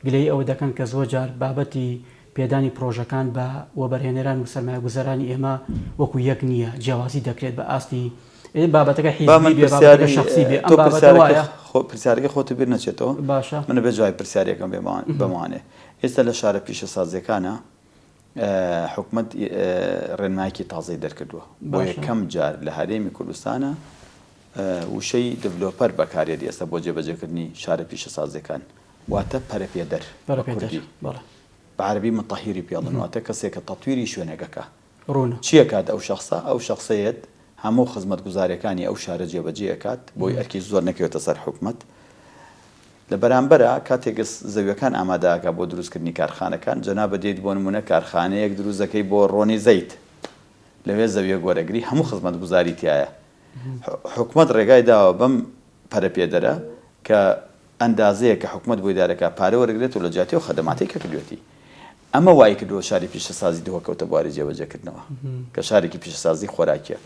گلەی ئەوە دەکەن کە زۆر جار بابەتی پێدانی پرۆژەکان بە وەبەرهێنەران و سەرمایهگوزەرانی ئێمە وەکو یەک نییە جیاوازی دەکرێت بە ئاستی بابەتەکە حیزبی شخصی بێ ئەم بابەتە وایە پرسیارەکە خۆت بیر نەچێتەوە باشە منە بێ جوای پرسیارەکەم بمانێ ئێستا لە شارە پیشەسازیەکانە حکوومەت ڕێنمایەکی تازەی دەرکردووە بۆ یەکەم جار لە هەرێمی کوردستانە وشەی دڤلۆپەر بەکارێتی ئێستا بۆ جێبەجێکردنی شارە پیشەسازیەکان واتە پەرەپێدەر بەعەرەبی متەهیری پێڵن واتە کەسێک کە تەطویری شوێنێکەکە چیە کات ئەو شەخسە ئەو شەخسەیەت هەموو خزمەتگوزارەکانی ئەو شارە جێبەجێکات بۆی ئەرکی زۆر نەکەوێتە سەر حکوومەت لە بەرامبەرە کاتێک زەویەکان ئامادەکە بۆ دروستکردنی کارخانەکان جەنابە دێت بۆ نمونە کارخانەیەک دروستەکەی بۆ ڕۆنی زەیت لەوێ زەویە گۆرەگری هەموو خزمەتگوزاری تایە حکوومەت ڕێگای داوە بەم پەرەپێدەرە کە ئەندازەیە کە حکوومەت بۆی دارەکە پارە وەرەگرێت و لە جیاتی و خەدەماتی کە کردوێتی ئەمە وای کردووە شاری پیشەسازی دەوەکەوتە بواری جێبەجێکردنەوە کە شارێکی پیشەسازی خۆراکیە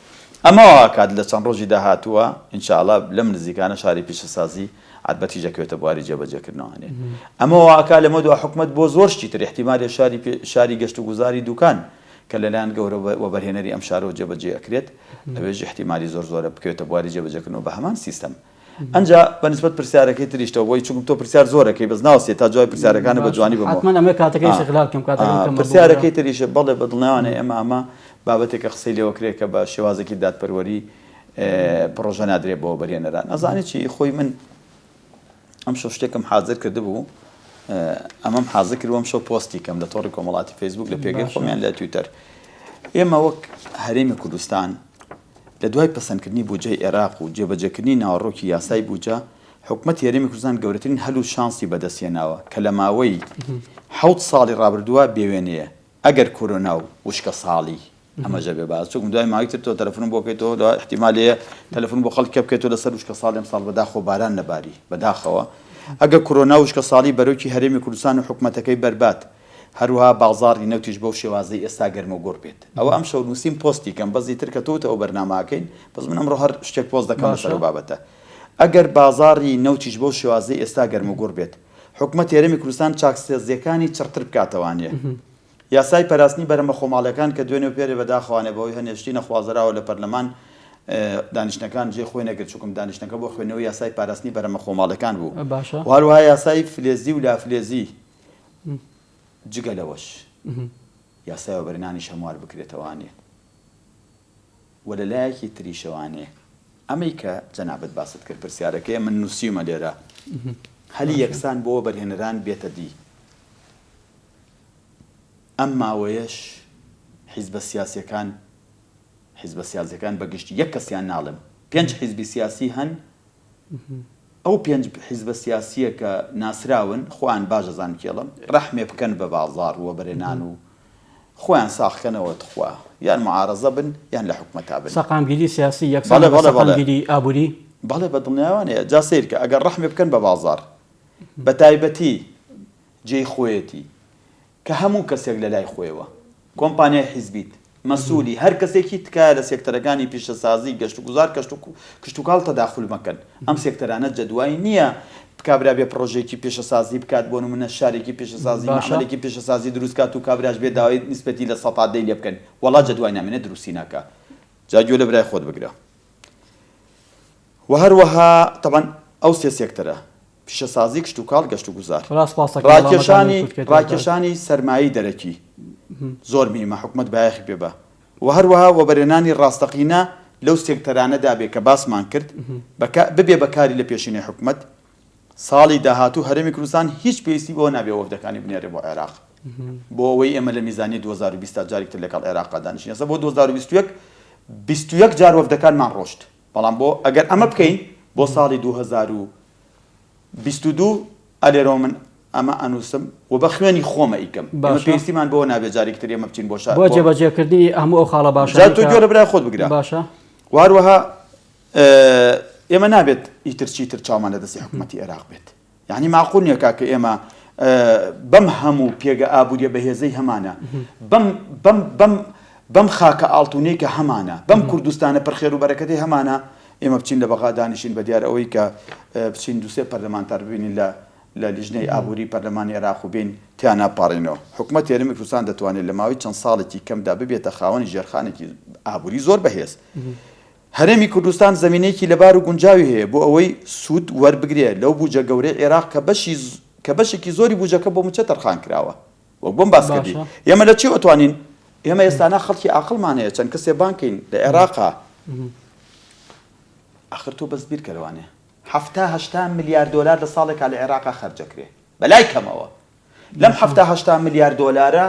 ئەمە کات لە چەند ڕۆژی داهاتووە ئینشاءڵڵا لەم نزیکانە شاری پیشەسازی عەربەتی جەکەوێتە بواری جێبەجێکردنەوەوانێ ئەمە واکا لەمە دووە حکوومەت بۆ زۆر شتی تر احتیمالی شاری گەشت و گوزاری دوکان کە لەلایەن گەورە وەبەرهێنەری ئەم شارەوە جێبەجێ ئەکرێت ئەوێژ احتیمالی زۆرە بکەوێتە بواری جێبەجێکردنەوە بە هەمان سیستەم ئەنجا بەنسبەت پرسیارەکەی تریشتەوە بۆی چونکە تۆ پرسیار زۆرەکەی بەس ناوسێت تا جوای پرسیارەکەە بە جوانی پرسیارەکەی تریشە بەڵێ بەدڵنیوانە ئێمە ئەمە بابەتێکە قسەی لێوەکرێت کە بە شێوازێکی دادپەروەری پرۆژە نادرێت بۆ بەرهێنەران ئەزانێت چی خۆی من ئەم شەو شتێکم حاضر کردبوو ئەمەم حاضر کردووە ئەم شەو پۆستی کەم لە تۆڕی کۆمەڵاتی فەیسبوک لە پێگەی خۆمیان لە تویتەر ئێمە وەک هەرێمی کوردستان لە دوای پەسەندکردنی بودجەی عێراق و جێبەجێکردنی ناوەڕۆکی یاسای بودجە حکوومەتی هەرێمی کوردستان گەورەترین هەلو شانسی بەدەستهێناوە کە لە ماوەی 7 ساڵی ڕابردووە بێوێنەیە ئەگەر کۆرۆنا و وشکە ساڵی ئەمەژە بێ باز چۆن دوای ماوەیتر تۆ تەلەفۆن بۆ بکەیتەوە احتیمالەیە تەلەفۆن بۆ خەڵک بکەیتەوە لەسەر وشکە ساڵی ئەم ساڵ بەداخەوە باران نەباری بەداخەوە ئەگەر کۆرۆنا وشکە ساڵی بەرەوکی هەرێمی کوردستان و حکوومەتەکەی بەربات هەروها بازاڕی نەوتیش بەو شێوازەی ئێستا گەرمە گۆڕ بێت ئەوە ئەم شەو نووسین پۆستی کەم بەزی تر کە تۆتەوە بەرناماکەین بەس من ئەمڕۆ هەر شتێک پۆست دەکەم لەسەر بابەتە ئەگەر بازاڕی نەوتیش بەو شێوازەی ئێستا گەرمە گۆڕ بێت حکوومەتی هەرێمی کوردستان چاکسێزیەکانی چڕتر بکاتەوانێ یاسای پاراستنی بەرەمە خۆماڵەکان کە دوێنێ و پێرێ بەداخەوانێ بەوەی هەنێشتی نەخوازراوە لە پەرلەمان دانیشتەکان جێ خۆی نەگرت چووکم دانیشتەکە بۆ خوێنەوەی یاسای پاراستنی بەرەمە خۆماڵەکان بوو هەروەها یاسای فلێزی و لافلێزی جگە لەوەش یاسای وەبەرهێنانی هەموار بکرێتەوانێ وە لە لایەکی تریشەوانێ ئەمەی کە جەنابەت باست کرد پرسیارەکەی من نووسیمە لێرە هەلی یەکسان بۆ وەبەرهێنەران بێتە دی ئەم ماوەیەش حیزبە سیاسیەکان بەگشتی یەک کەسیان ناڵم 5 حیزبی سیاسی هەن ئەو 5 حیزبە سیاسیە کە ناسراون خۆیان باش دەزانن کێڵم ڕەحمێ بکەن بە بازاڕ وەبەرهێنان و خۆیان ساخکەنەوە تخوا یان معارەزە بن یان لە حکومەتا بن سەقامگیری سیاسی یەکسان سەقامگیری ئابووری بەڵێ بە دڵنیاوانەیە جا سیر کە ئەگەر ڕەحمێ بکەن بە بازاڕ بە تایبەتی جێی خۆیەتی کە هەموو کەسێک لە لای خۆیەوە کۆمپانیای حیزبیت مەسئولی هەر کەسێکی تکایە لە سێکتەرەکانی پیشەسازی گەشتوگوزار کشتوکاڵ تەداخل مەکەن ئەم سێکتەرانە جەدوایی نییە کابرا بێ پرۆژێکی پیشەسازی بکات بۆ نمونە شارێکی پیشەسازی مەعمەلێکی پیشەسازی دروستکات و کابراش بێ داوای نیسبەتی لە 100 لێ بکەن وەڵا جەدوای نامێنێت دروستی ناکە جا گوێ لە برای خۆت بگرە و هەروەها طبعا ئەو سێ سێکتەرە پیشەسازی کشتوکاڵ گەشتوگوزار ڕاکێشانی سەرمایی دەرەکی زۆر میمە حکومەت بایەخی پێبە و هەروەها وەبەرهێنانی ڕاستەقینە لەو سێکتەرانەدا بێ کە باسمان کرد ببێ بەکاری لە پێشینەی حکومەت ساڵی داهاتوو هەرێمی کوردستان هیچ پێویستی بۆ نابێ وەفدەکانی بنێرێ بۆ عێراق بۆ ئەوەی ئێمە لە میزانی 2020 جارێکتر لەگەڵ عێراقا دانیشین ئێستا بۆ 2021 جار وەفدەکانمان ڕۆشت بەڵام بۆ ئەگەر ئەمە بکەین بۆ ساڵی 2022 ئەلێرۆ من ئەمە ئەنووسم و بە خوێنی خۆمە ئیکەم ئێمە پێویستیمان بۆ نابێت جارێکتر ئێمە بچین بۆ شار بۆ جێبەجێکردنی هەموو ئەو خاڵە باشە تۆ گوێرە برای خۆت بگرە باشە و هەروەها ئێمە نابێت ئیتر چیتر چاومان لە دەستی حکوومەتی عێراق بێت یعنی معقول نییە کاکە ئێمە بەم هەموو پێگە ئابووریە بەهێزەی هەمانە بەم خاکە ئاڵتونەی کە هەمانە بەم کوردستانە پرخێر و بەرەکەتی هەمانە ئێمە بچین لە بەغا دانیشین بە دیارە ئەوەی کە بچین دووسێ پەرلەمانتار ببینین لە لیژنەی ئابووری پەرلەمانی عێراق و بین تیان ناپاڕێنەوە حکوومەتی هەرێمی کوردستان دەتوانێت لە ماوەی چەند ساڵێکی کەمدا ببێتە خاوەنی ژێرخانێکی ئابووری زۆر بەهێز هەرێمی کوردستان زمینەیەکی لەبار و گونجاوی هەیە بۆ ئەوەی سوود وەربگرێت لەو بوجە گەورەی عێراق کە بەشێکی زۆری بوجەکە بۆ موچە تەرخان کراوە وەک بۆم باس کردی ئێمە لە چی ئەتوانین ئێمە ئێستانە خەڵکی عاقڵمان هەیە چەند کەسێ بانکەین لە عێراقا ئاخر تۆ بەس بیر کەروانێ 70-80 میلیارد دلار لە ساڵێکا لە عێراقا خەرجەکرێ بەلای کەمەوە لەم 70-80 میلیارد دلارە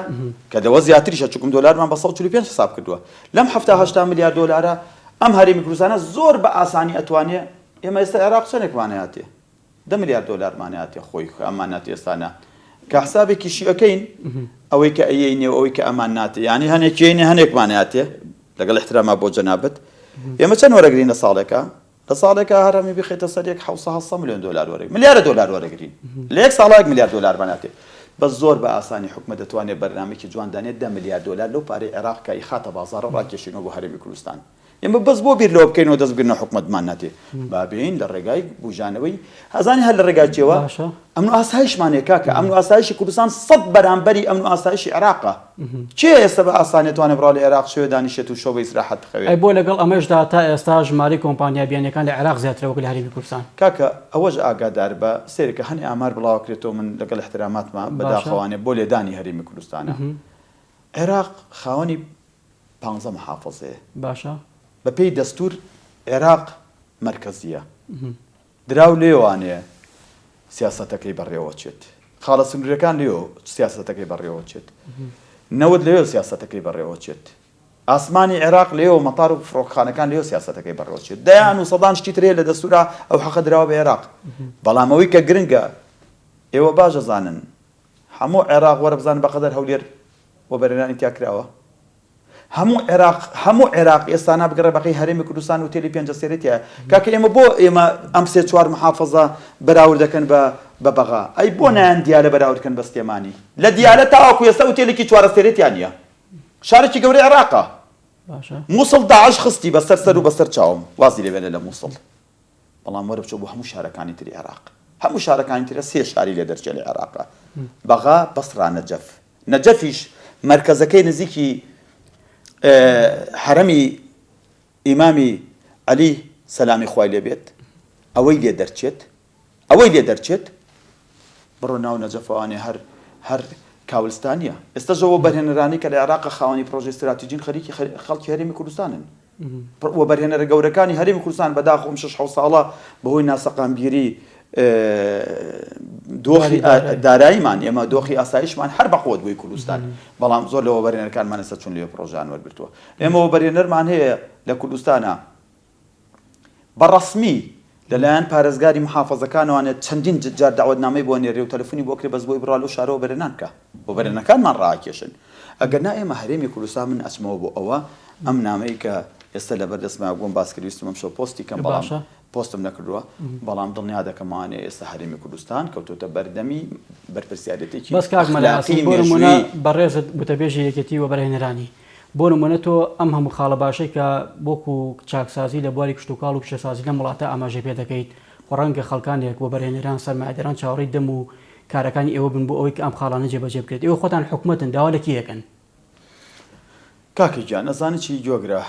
کە دەوە زیاتریشە چووکم دلارمان بە 145 حساب کردووە لەم 70-80 میلیارد دلارە ئەم هەرێمی کوردستانە زۆر بە ئاسانی ئەتوانێ ئێمە ئێستا عێراق چەندێکمانەیاتێ 10 میلیارد دلارمانەیاتێ خۆی ئەمانات ئێستانە کە حسابێکی شیعەکەین ئەوەی کە ئەیەینێ و ئەوەی کە ئەمان ناتێ یعنی هەنێکێنێ هەنێکمانەیاتێ لەگەڵ احتراما بۆ جەنابەت ئێمە چەند وەرەگرین لە ساڵێکە لە ساڵێکە هەرمی بخێتە سەرێک 700 میلیۆن دلار وەرەگرین ملیارە دلار وەرەگرین لە یەک ساڵێک میلیارد دلار بناتێ بەس زۆر بە ئاسانی حکومەت دەتوانێت بەرنامێکی جواندانێت 10 میلیارد دلار لەو پارەی عێراق کە خاتە بازاڕە ڕاکێشینەوە بۆ هەرێمی کوردستان ئێمە بەس بۆ بیر لەوە بکەینەوە دەستگرنە حکومەتمان ناتێ بابین لە ڕێگای بوژانەوەی هەزانی هەر لە ڕێگای چێوە ئەمن و ئاسایشمانێ کاکە ئەمن و ئاسایشی کوردستان 100 بەرامبەری ئەمن و ئاسایشی عێراقە چێ ئێستا بە ئاسانێتوانێ بڕا لە عێراق شوێ دانیشێت و شۆبە ئیسراحەت بخەوێت بۆ لەگەڵ ئەمەشدا تا ئێستا ژماری کۆمپانیا بیانیەکان لە عێراق زیاترەوە لە هەرێمی کوردستان کاکە ئەوەش ئاگادار بە سێرەکە هەنێ ئامار بڵاوکرێتەوە من لەگەڵ احتراماتمان بەداخەوانێ بۆ لێدانی هەرێمی کوردستانە عێراق خاوەنی 15 محافەزەیە باشە سیاسەتەکەی بەڕێوە چێت خاڵە سنوورەکان لێەوە سیاسەتەکەی بەڕێوە چێت نەوت لێوە سیاسەتەکەی بەڕێوە چێت ئاسمانی عێراق لێەوە مەتار و فڕۆکخانەکان لێەوە سیاسەتەکەی بەڕێوە چێت دەیان و سەدان شتی ترێ لە دەستورا ئەو حەقە درراوە بە عێراق بەڵامەوەی کە گرنگە ئێوە باشە زانن هەموو عێراق وەرە بزانن بەقەدەر هەولێر بۆ بەرهێنانی تیاکراوە هەموو عێراق ئێستا نابگەڕێ بەقەی هەرێمی کوردستان و تێلی پێنجە سێرەتیە کاکە ئێمە بۆ ئێمە ئەم سێ چوار محافەزە بەراورد دەکەن بە بەغا ئەی بۆ نایان دیالە بەراوردکەن بە سلێمانی لە دیالە تاواکو ئێستا وتێلێکی چوارە سێرەتیان نییە شارێکی گەورەی عێراقە مووسڵ داعش خستی بەسەر سەر و بەسەر چاوم وازی لێبێنە لە مووسڵ بەڵام وەرە بچۆ بۆ هەموو شارەکانی تری عێراق هەموو شارەکانی ترە سێ شاری لێ دەرچێت لە عێراقە بەغا بەسرا نەجەف نەجەفیش مرکزەکەی نزیکی حرەمی ئیمامی عەلی سەلامی خوای لێ بێت ئەوەی لێ دەرچێت بڕۆ ناو نەجەفەوانێ هەر کاولستانیە ئێستاژەوە بەرهێنەرانی کە لە عێراقە خاوەنی پرۆژەی استراتیژین خەریکی خەڵکی هەرێمی کوردستانن وە بەرهێنەرە گەورەکانی هەرێمی کوردستان بەداخۆم 6 ساڵە بەهۆی ناسەقامگیری دۆخی داراییمان ئێمە دۆخی ئاسایشمان هەر بەخۆت بووی کوردستان بەڵام زۆر لەوە بەرهێنەرەکانمان ئێستا چون لێ پرۆژەیان وەرگرتووە ئێمەوە بەرهێنەرمان هەیە لە کوردستانە بەڕەسمی لەلایەن پارێزگاری محافەزەکانەوانێت چەندین جار داوەتنامەی بۆ نێرێ و تەلەفۆنی بۆ کرێ بەس بۆی بڕال و شارەوە بەرهێنان کە بۆ بەرهێنەکانمان ڕاکێشن ئەگەر نا ئێمە هەرێمی کوردستان من ئەچمەوە بۆ ئەوە ئەم نامەی کە ئێستا لەبەردەستمە بۆم باسکردویستم ئەم شەو پۆستی کەم بەڵام پۆستم نەکردووە بەڵام دڵنیا دەکەمانێ ئێستا هەرێمی کوردستان کەوتۆتە بەردەمی بەرپرسیارەتێکی بەس کاک مەلاسی بۆ نمونە بەڕێزت وتەبێژی یەکێتی و بەرهێنەرانی بۆ نمونە تۆ ئەم هەموو خاڵە باشەی کە بۆکو چاکسازی لە بواری کشتتوکاڵ و پیشەسازی لە وڵاتە ئاماژە پێ دەکەیت ڕەنگە خەڵکانێک بۆ بەرهێنەران سەرمایهدەران چاوەڕێی دەم و کارەکانی ئێوە بن بۆ ئەوەی کە ئەم خاڵانە جێبەجێ بکرێت ئێوە خۆتان حکومەتن داوا لە کیەکەن کاکی گیان ئەزانانی چی جۆگرە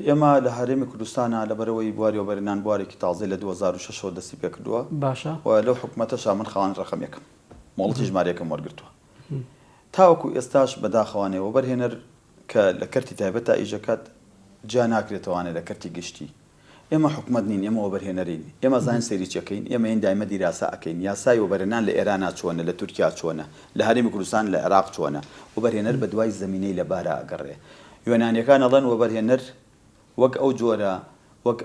ئێمە لە هەرێمی کوردستانە لەبەرەوەی بواری و بەرهێنان بوارێکی تازەی لە 2006 دەستی پێ کردووە باشە و لەو حکومەتەشا من خاڵان ڕقم یەکەم مۆڵەتی ژمارەیەکەم وەرگرتووە تاوەکو ئێستاش بەداخەوانەوە بەرهێنەر کە لە کەرتی تایبەت تا ئیژەکەت جا ناکرێتەوانێت لە کەرتی گشتی ئێمە حکومەت نین ئێمەوە بەرهێنەرین ئێمە زان سەریچەکەین ئێمە هێن دایمە دیراسا ئەەکەین یاسای و بەرهێنان لە ئێرانە چۆنە لە تورکیا چۆنە لە هەرێمی کوردستان لە عێراق چۆنە و بەرهێنەر بە دوای زەمینەی لە بارە ئەگەڕێ یۆنانیەکان ئەڵێن و بەرهێنەر وەک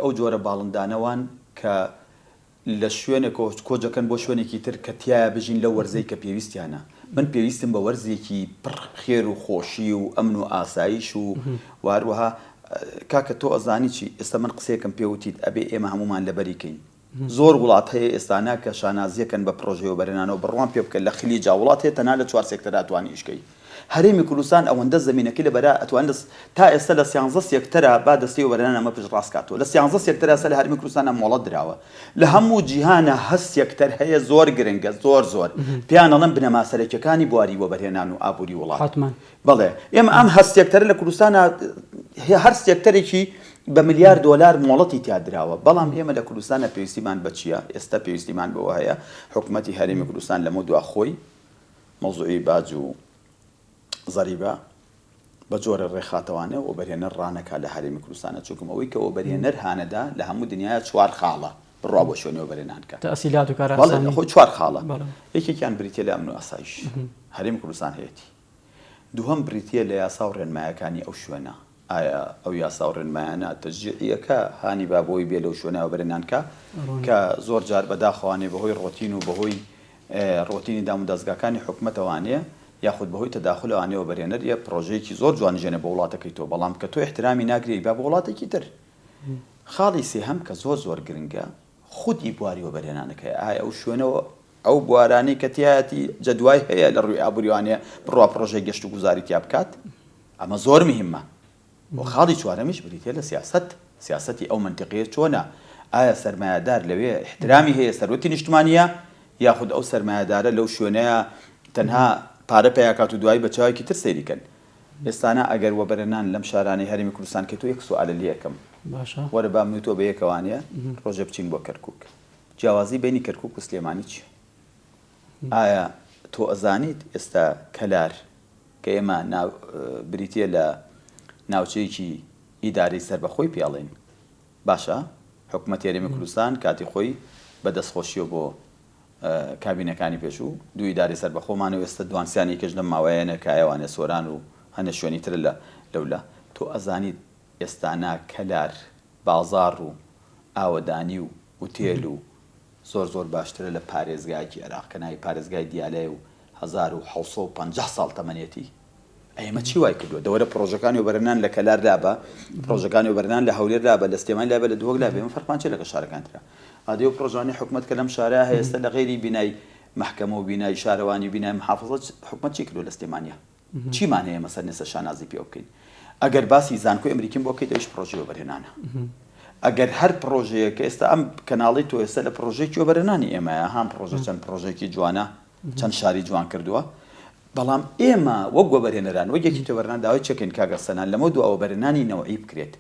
ئەو جۆرە باڵندانەوان کە لە شوێنێک کۆجەکەن بۆ شوێنێکی تر کە تایە بژین لە وەرزەی کە پێویستیانە من پێویستم بە وەرزێکی پڕ خێر و خۆشی و ئەمن و ئاسایش و واروەها کاکە تۆ ئەزانی چی ئێستا من قسەیەکەم پێوتیت ئەبێ ئێمە هەمومان لەبەریکەین زۆر وڵات هەیە ئێستانە کە شانازیەکەن بە پرۆژەوە بەرهێنانەوە بڕوان پێ بکەن لە خلیجا وڵات هەیە تەنها لە 4 سێکتەرا توانی ئیشکەی هەرێمی کوردستان ئەوەندە زمینەکەی لەبەرا ئەتوانێت تا ئێستا لە 13 سێکتەرا با دەستی و بەرهێنان ئەمە پشت ڕاستکاتەوە لە 13 سێکتەرا ئێستا لە هەرێمی کوردستانە مۆڵەت درراوە لە هەموو جیهانە هەست سێکتەر هەیە زۆر گرنگە زۆر پێیان دەڵێن بنەماسەرەکیەکانی بواری وە بەرهێنان و ئابووری وڵات بەڵێ ئێمە ئەم هەست سێکتەرە لە کوردستانە هەر سێکتەرێکی بە ملیار دۆلار مۆڵەتی تیادراوە بەڵام ئێمە لە کوردستانە پێویستیمان بە چییە ئێستا پێویستیمان بەوە هەیە حکوومەتی هەرێمی کوردستان لەمە دوا خۆی مەوزوعی باج و زەریبە بە جۆرە ڕێخاتەوانە و بەرهێنەر ڕانەکە لە هەرێمی کوردستانە چووکم ئەوەی کەەوە بەرهێنەر هانەدا لە هەموو دنیاە 4 خاڵە بڕوا بۆ شوێنەوە بەرهێنان کە تەسیلات و کارەسانی خۆی 4 خاڵە یەکێکیان بریتە لە ئەمن و ئاسایش هەرێمی کوردستان هەیەی دووهەم بریتە لە یاسا و ڕێنمایەکانی ئەو شوێنە ئایا ئەو یاسا و ڕێنمایانە تەشجیعیەکە هانی با بۆی بێ لەو شوێنەوە بەرهێنانکە کە زۆر جار بەداخەوانێ بەهۆی ڕۆتین و بەهۆی ڕۆتینی دام و دەستگاکانی حکوومەتەوانەیە یاخود بەهۆی تەداخلەوانەوە بەرهێنەر یە پرۆژەیەکی زۆر جوانیژێنە بە وڵاتەکەی تۆ بەڵام کە تۆ احترامی ناگری با بە وڵاتێکی تر خاڵی سێهەم کە زۆر گرنگە خودی بواریەوە بەرهێنانەکەی ئایا ئەو شوێنەوە ئەو بوارانی کە تایەتی جەدوای هەیە لە ڕووی ئابووریوانەیە بڕوا پرۆژەی گەشت و گوزاری تیا بکات ئەمە زۆر مهمە بۆ خاڵی چوارەمیش بریتە لە سیاسەتی ئەو منتیقەیە چۆنە ئایا سەرمایهدار لەوێ احترامی هەیە سەرۆتی نیشتمانیە یاخود ئەو سەرمایهدارە لەو شوێنەیە تەنها پارە پێیاکات و دوایی بە چاوێکی تر سەیریکەن ئێستانە ئەگەر وە بەرهێنان لەم شارانەی هەرێمی کوردستان کە تۆ یەک سوالە لێ یەکەم وەرە با من تۆ بە یەکەوانەیە ڕۆژە بچین بۆ کەرکووک جیاوازی بینی کەرکووک و سلێمانی چییە ئایا تۆ ئەزانیت ئێستا کەلار کە ئێمە بریتە لە ناوچەیەکی ئیداری سەربەخۆی پێڵێن باشە حکوومەتی هەرێمی کوردستان کاتی خۆی بە دەستخۆشیەوە بۆ کابینەکانی پێش و دوی داری سەر بە خۆمان و ئێستا دوانسیانی کەش لەم ماوەیەنە کایەوانە سۆران و هەنە شوێنی تر لەولا تۆ ئەزانیت ئێستانا کەلار بازار و ئاوەدانی و وتێل و زۆر باشترە لە پارێزگایکی عێراق کە ناوی پارێزگای دیالێ و 1950 ساڵ تەمەنێتی ئەمە چی وای کردووە دەوەرە پرۆژەکانی وبەرنان لە کەلار لابە پرۆژەکانی وبەرنان لە هەولێر لابە لە سلێمانی لابە لە دووەک لابێ ئەمە فەرقمان چێ لەگە شارەکانترا ئادێ و پرۆژانی حکومەت کە لەم شارە هەیە ئێستا لە غێری بینای محکەمە و بینای شارەوانی و بینای محافظەت حکومەت چی کردو لە سلێمانیا چیمان هەیە مەسەر نێسە شانازی پێ بکەین ئەگەر باسی زانکۆی ئەمریکین بۆ بکەیت ئەویش پرۆژەی وبەرهێنانە ئەگەر هەر پرۆژەیە کە ئێستا ئەم کەناڵی تۆ ئێستا لە پرۆژێکی وبەرهێنانی ئێمەیە هەم پرۆژە چەند پرۆژێکی جوانە چەند شاری جوان کردووە بەڵام ئێمە وەک وەبەرهێنەران وەکێکی تۆبەرهێنان داوای چەکەین کاگە سەنان لەمە دوو وەبەرهێنانی نەوعی بکرێت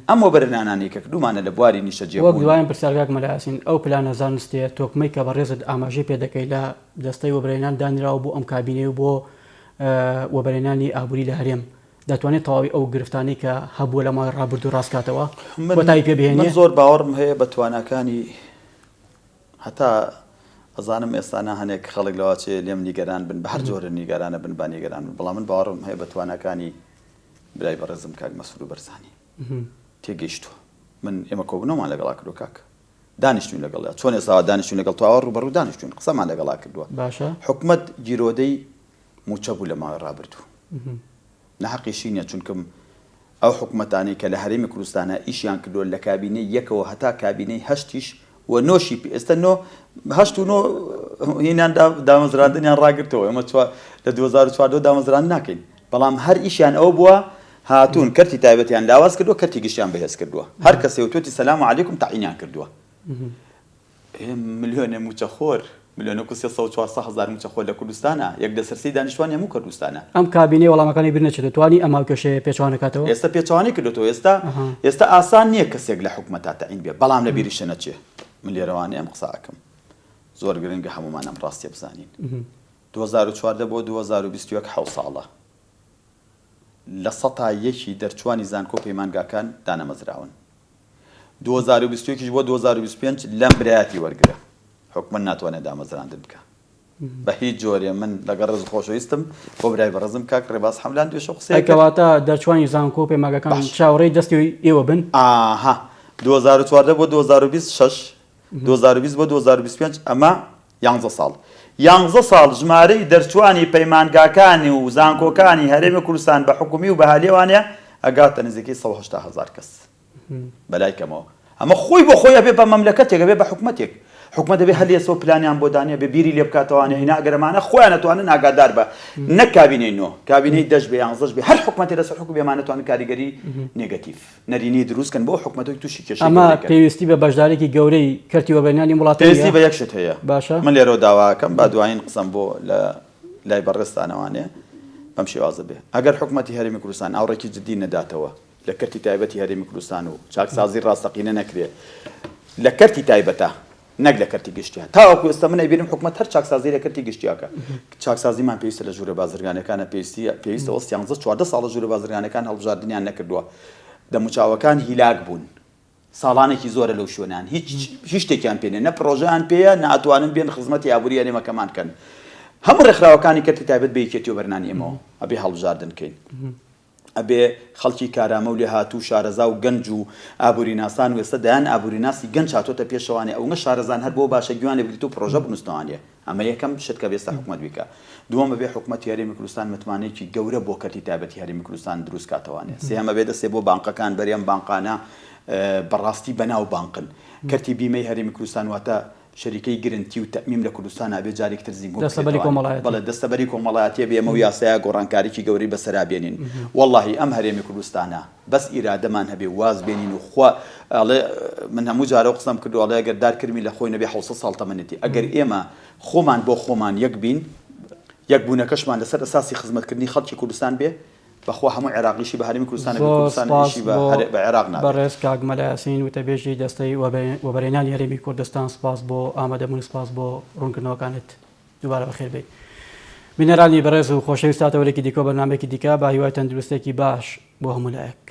ئەم وەبەرهێنانانی کە کردومانە لە بواری نیشە جێبوون وەک دوایین پرسیارگاک مەلایاسین ئەو پلانە زانستیە تۆکمەی کە بەڕێزت ئاماژەی پێ دەکەی لە دەستەی وەبەرهێنان دانراوە بۆ ئەم کابینێ و بۆ وەبەرهێنانی ئابووری لە هەرێم دەتوانێت تەواوی ئەو گرفتانی کە هەبووە لە ماوەی ڕابردوو ڕاستکاتەوە بۆتایی پێ بهێنێ من زۆر باوەڕم هەیە بە تواناکانی هەتا ئەزانم ئێستانە هەنێک خەڵک لەوە چێ لێم نیگەران بن بە هەر جۆرە نیگەرانە بن با نیگەران بن بەڵام من باوەڕم هەیە بە تواناکانی برای بەڕێزم کاک مەسعود بەرزانی تێگەیشتووە من ئێمە کۆبوونەوەمان لەگەڵا کردو کاک دانیشتوین لەگەڵ چۆن ئێستا دانیشتوین لەگەڵ تواوە ڕوبەڕوو دانیشتوین قسەمان لەگەڵا کردووە باشە حکومەت گیرۆدەی موچە بوو لە ماوەی ڕابردوو نەحەقیشی نییە چونکەم ئەو حکومەتانی کە لە هەرێمی کوردستانە ئیشیان کردووە لە کابینەی یەکەوە هەتا کابینەی هەشتیش و نۆشی ئێستا هەشت و نۆ هینیان دامەزراندنیان ڕاگرتەوە ئەمە لە 2014 دامەزران ناکەین بەڵام هەر ئیشیان ئەو بووە هاتوون کەرتی تایبەتیان لاواز کردووە کەرتی گشتیان بەهێز کردووە هەر کەسێ وتوتی سەلام عەلەیکوم تەعینیان کردووە ملیۆنێ موچەخۆر ملیۆنە و 400,000 موچەخۆر لە کوردستانە یەک دەسەرسی دانیشتوانی هەموو کوردستانە ئەم کابینەی وەڵامەکانی بیر نەچێتوانی ئەما کێشەیە پێچوانەکاتەوە ئێستا پێچوانی کردوەوە ئێستا ئاسان نییە کەسێک لە حکومەتا تەعین بێ بەڵام لە بیریشە نەچێ من لێرەوانی ئەم قسە ئەکەم زۆر گرنگە هەمومان ئەم ڕاستیە بزانین 2014 بۆ 2021 حەوت ساڵە لە 100 دەرچوانی زانکۆ پەیمانگاکان دانەمەزراون 2021 بۆ 2025 لەم برایەتی وەرگرە حکومەت ناتوانێت دامەزراندن بکە بە هیچ جۆرێ من لەگەڵ ڕێز خۆشەویستم بۆ برای بەڕێزم کاک ڕێباز حەملان دوێشە قسەی کەواتە دەرچوانی زانکۆ پەیمانگاکان چاوەڕێی دەستی ئێوە بن 2014 بۆ 2026 2020 بۆ 2025 ئەمە 11 ساڵ 11 ساڵ ژمارەی دەرچوانی پەیمانگاکانی و زانکۆکانی هەرێمی کوردستان بە حکومی و بەهالیوانە ئەگاتە نزیکەی 180,000 کەس بەلای کەمەوە ئەمە خۆی بۆ خۆی ئەبێ بە مەملەکەتێک ئەبێ بە حکومەتێک حکومەت دەبێ هەر لێسەوە پلانیان بۆ دانیە بێ بیری لێ بکاتەوانە هینا ئەگەرمانە خۆیان نەتوانن ئاگادار بە نەک کابینەی نۆ کابینەی 10 بێ 11 بێ هەر حکومەتی لەسەر حکوم بێمانەتوانن کاریگەری نێگەتیڤ نەرینی دروستکەن بۆ حکومەتەوەی تووشی کێشەی ئەمە پێویستی بە بەشدارێکی گەورەی کەرتی وەبەرهێنانی وڵاتەوە پێویستی بە یەکشت هەیە باشە من لێرە داواکەم با دوایین قسەم بۆ لە لای بەڕێستانەوانێ بەم شێوازە بێ ئەگەر حکومەتی هەرێمی کوردستان ئاوڕێکی جدی نەداتەوە لە کەرتی تایبەتی هەرێمی کوردستان و چاکسازی ڕاستەقینە نەکرێ لە کەرتی تایبەتە نەک لە کەرتی گشتیان تاوەکو ئێستا من ئەیبینم حکومەت هەر چاکسازی لە کەرتی گشتیاکە چاکسازیمان پێویستە لە ژوورە بازرگانەکانە پێویستە 14 ساڵە ژوورە بازرگانەکان هەڵبژاردنیان نەکردووە دەموچاوەکان هیلاک بوون ساڵانێکی زۆرە لەو شوێنان هیچ شتێکیان پێنێ نە پرۆژەیان پێیە ناتوانن بێن خزمەتی ئابووری هەرێمەکەمان کەن هەموو ڕێکخراوەکانی کەرتی تایبەت بە یەکێتی وەبەرهێنانی ئێمەوە ئەبێ هەڵبژاردن کەین ئەبێ خەڵکی کارامە و لێ هاتوو شارەزا و گەنج و ئابووری ناسان و ئێستا دایان ئابووری ناسی گەنج هاتۆتە پێشەوانێ ئەوە شارەزان هەر بۆ باشە گویانێ بگریت و پرۆژە بنووسنەوانێ ئەمە یەکەم شت کە بێستا حکومەت بیکە دووەمە بێ حکومەتی هەرێمی کوردستان متمانەیەکی گەورە بۆ کەرتی تایبەتی هەرێمی کوردستان دروست کاتەوانێ سێهەمە بێ دەستێ بۆ بانقەکان بەریەم بانقانە بەڕاستی بەناو بانقن کەرتی بیمەی هەرێمی کوردستان واتە شەریکەی گرنتی و تەمیم لە کوردستان ئابێ جارێکتر زیینگۆ بەڵێ دەستەبەری کۆمەڵایەتیە بێ ئەمە و یاسایە گۆڕانکاریی گەوری بەسەرا بێنین واللهی ئەم هەرێمی کوردستانە بەس ئیرادەمان هەبێ واز بێنین و خوا من هەموو جارە قسەم کردو ئەڵێ ئەگەر دارکردمی لە خۆی نەبێ 700 ساڵ تەمەنێتی ئەگەر ئێمە خۆمان بۆ خۆمان یەک بین یەک بوونەکەشمان لەسەر ئەساسی خزمەتکردنی خەڵکی کوردستان بێ بەخوا هەموو عێراقیشی بە هەرێمی کوردستان کوردستانیشی بە عێراق نابێت بەڕێز کاک مەلایاسین وتەبێژی دەستەی وەبەرهێنانی هەرێمی کوردستان سپاس بۆ ئامادەبوون سپاس بۆ ڕوونکردنەوەکانت دووبارە بەخێر بێت بینەرانی بەڕێز و خۆشەویستاتەوەرێکی دیکە بەرنامەیەکی دیکە با هیوای تەندروستێکی باش بۆ هەموو لایەک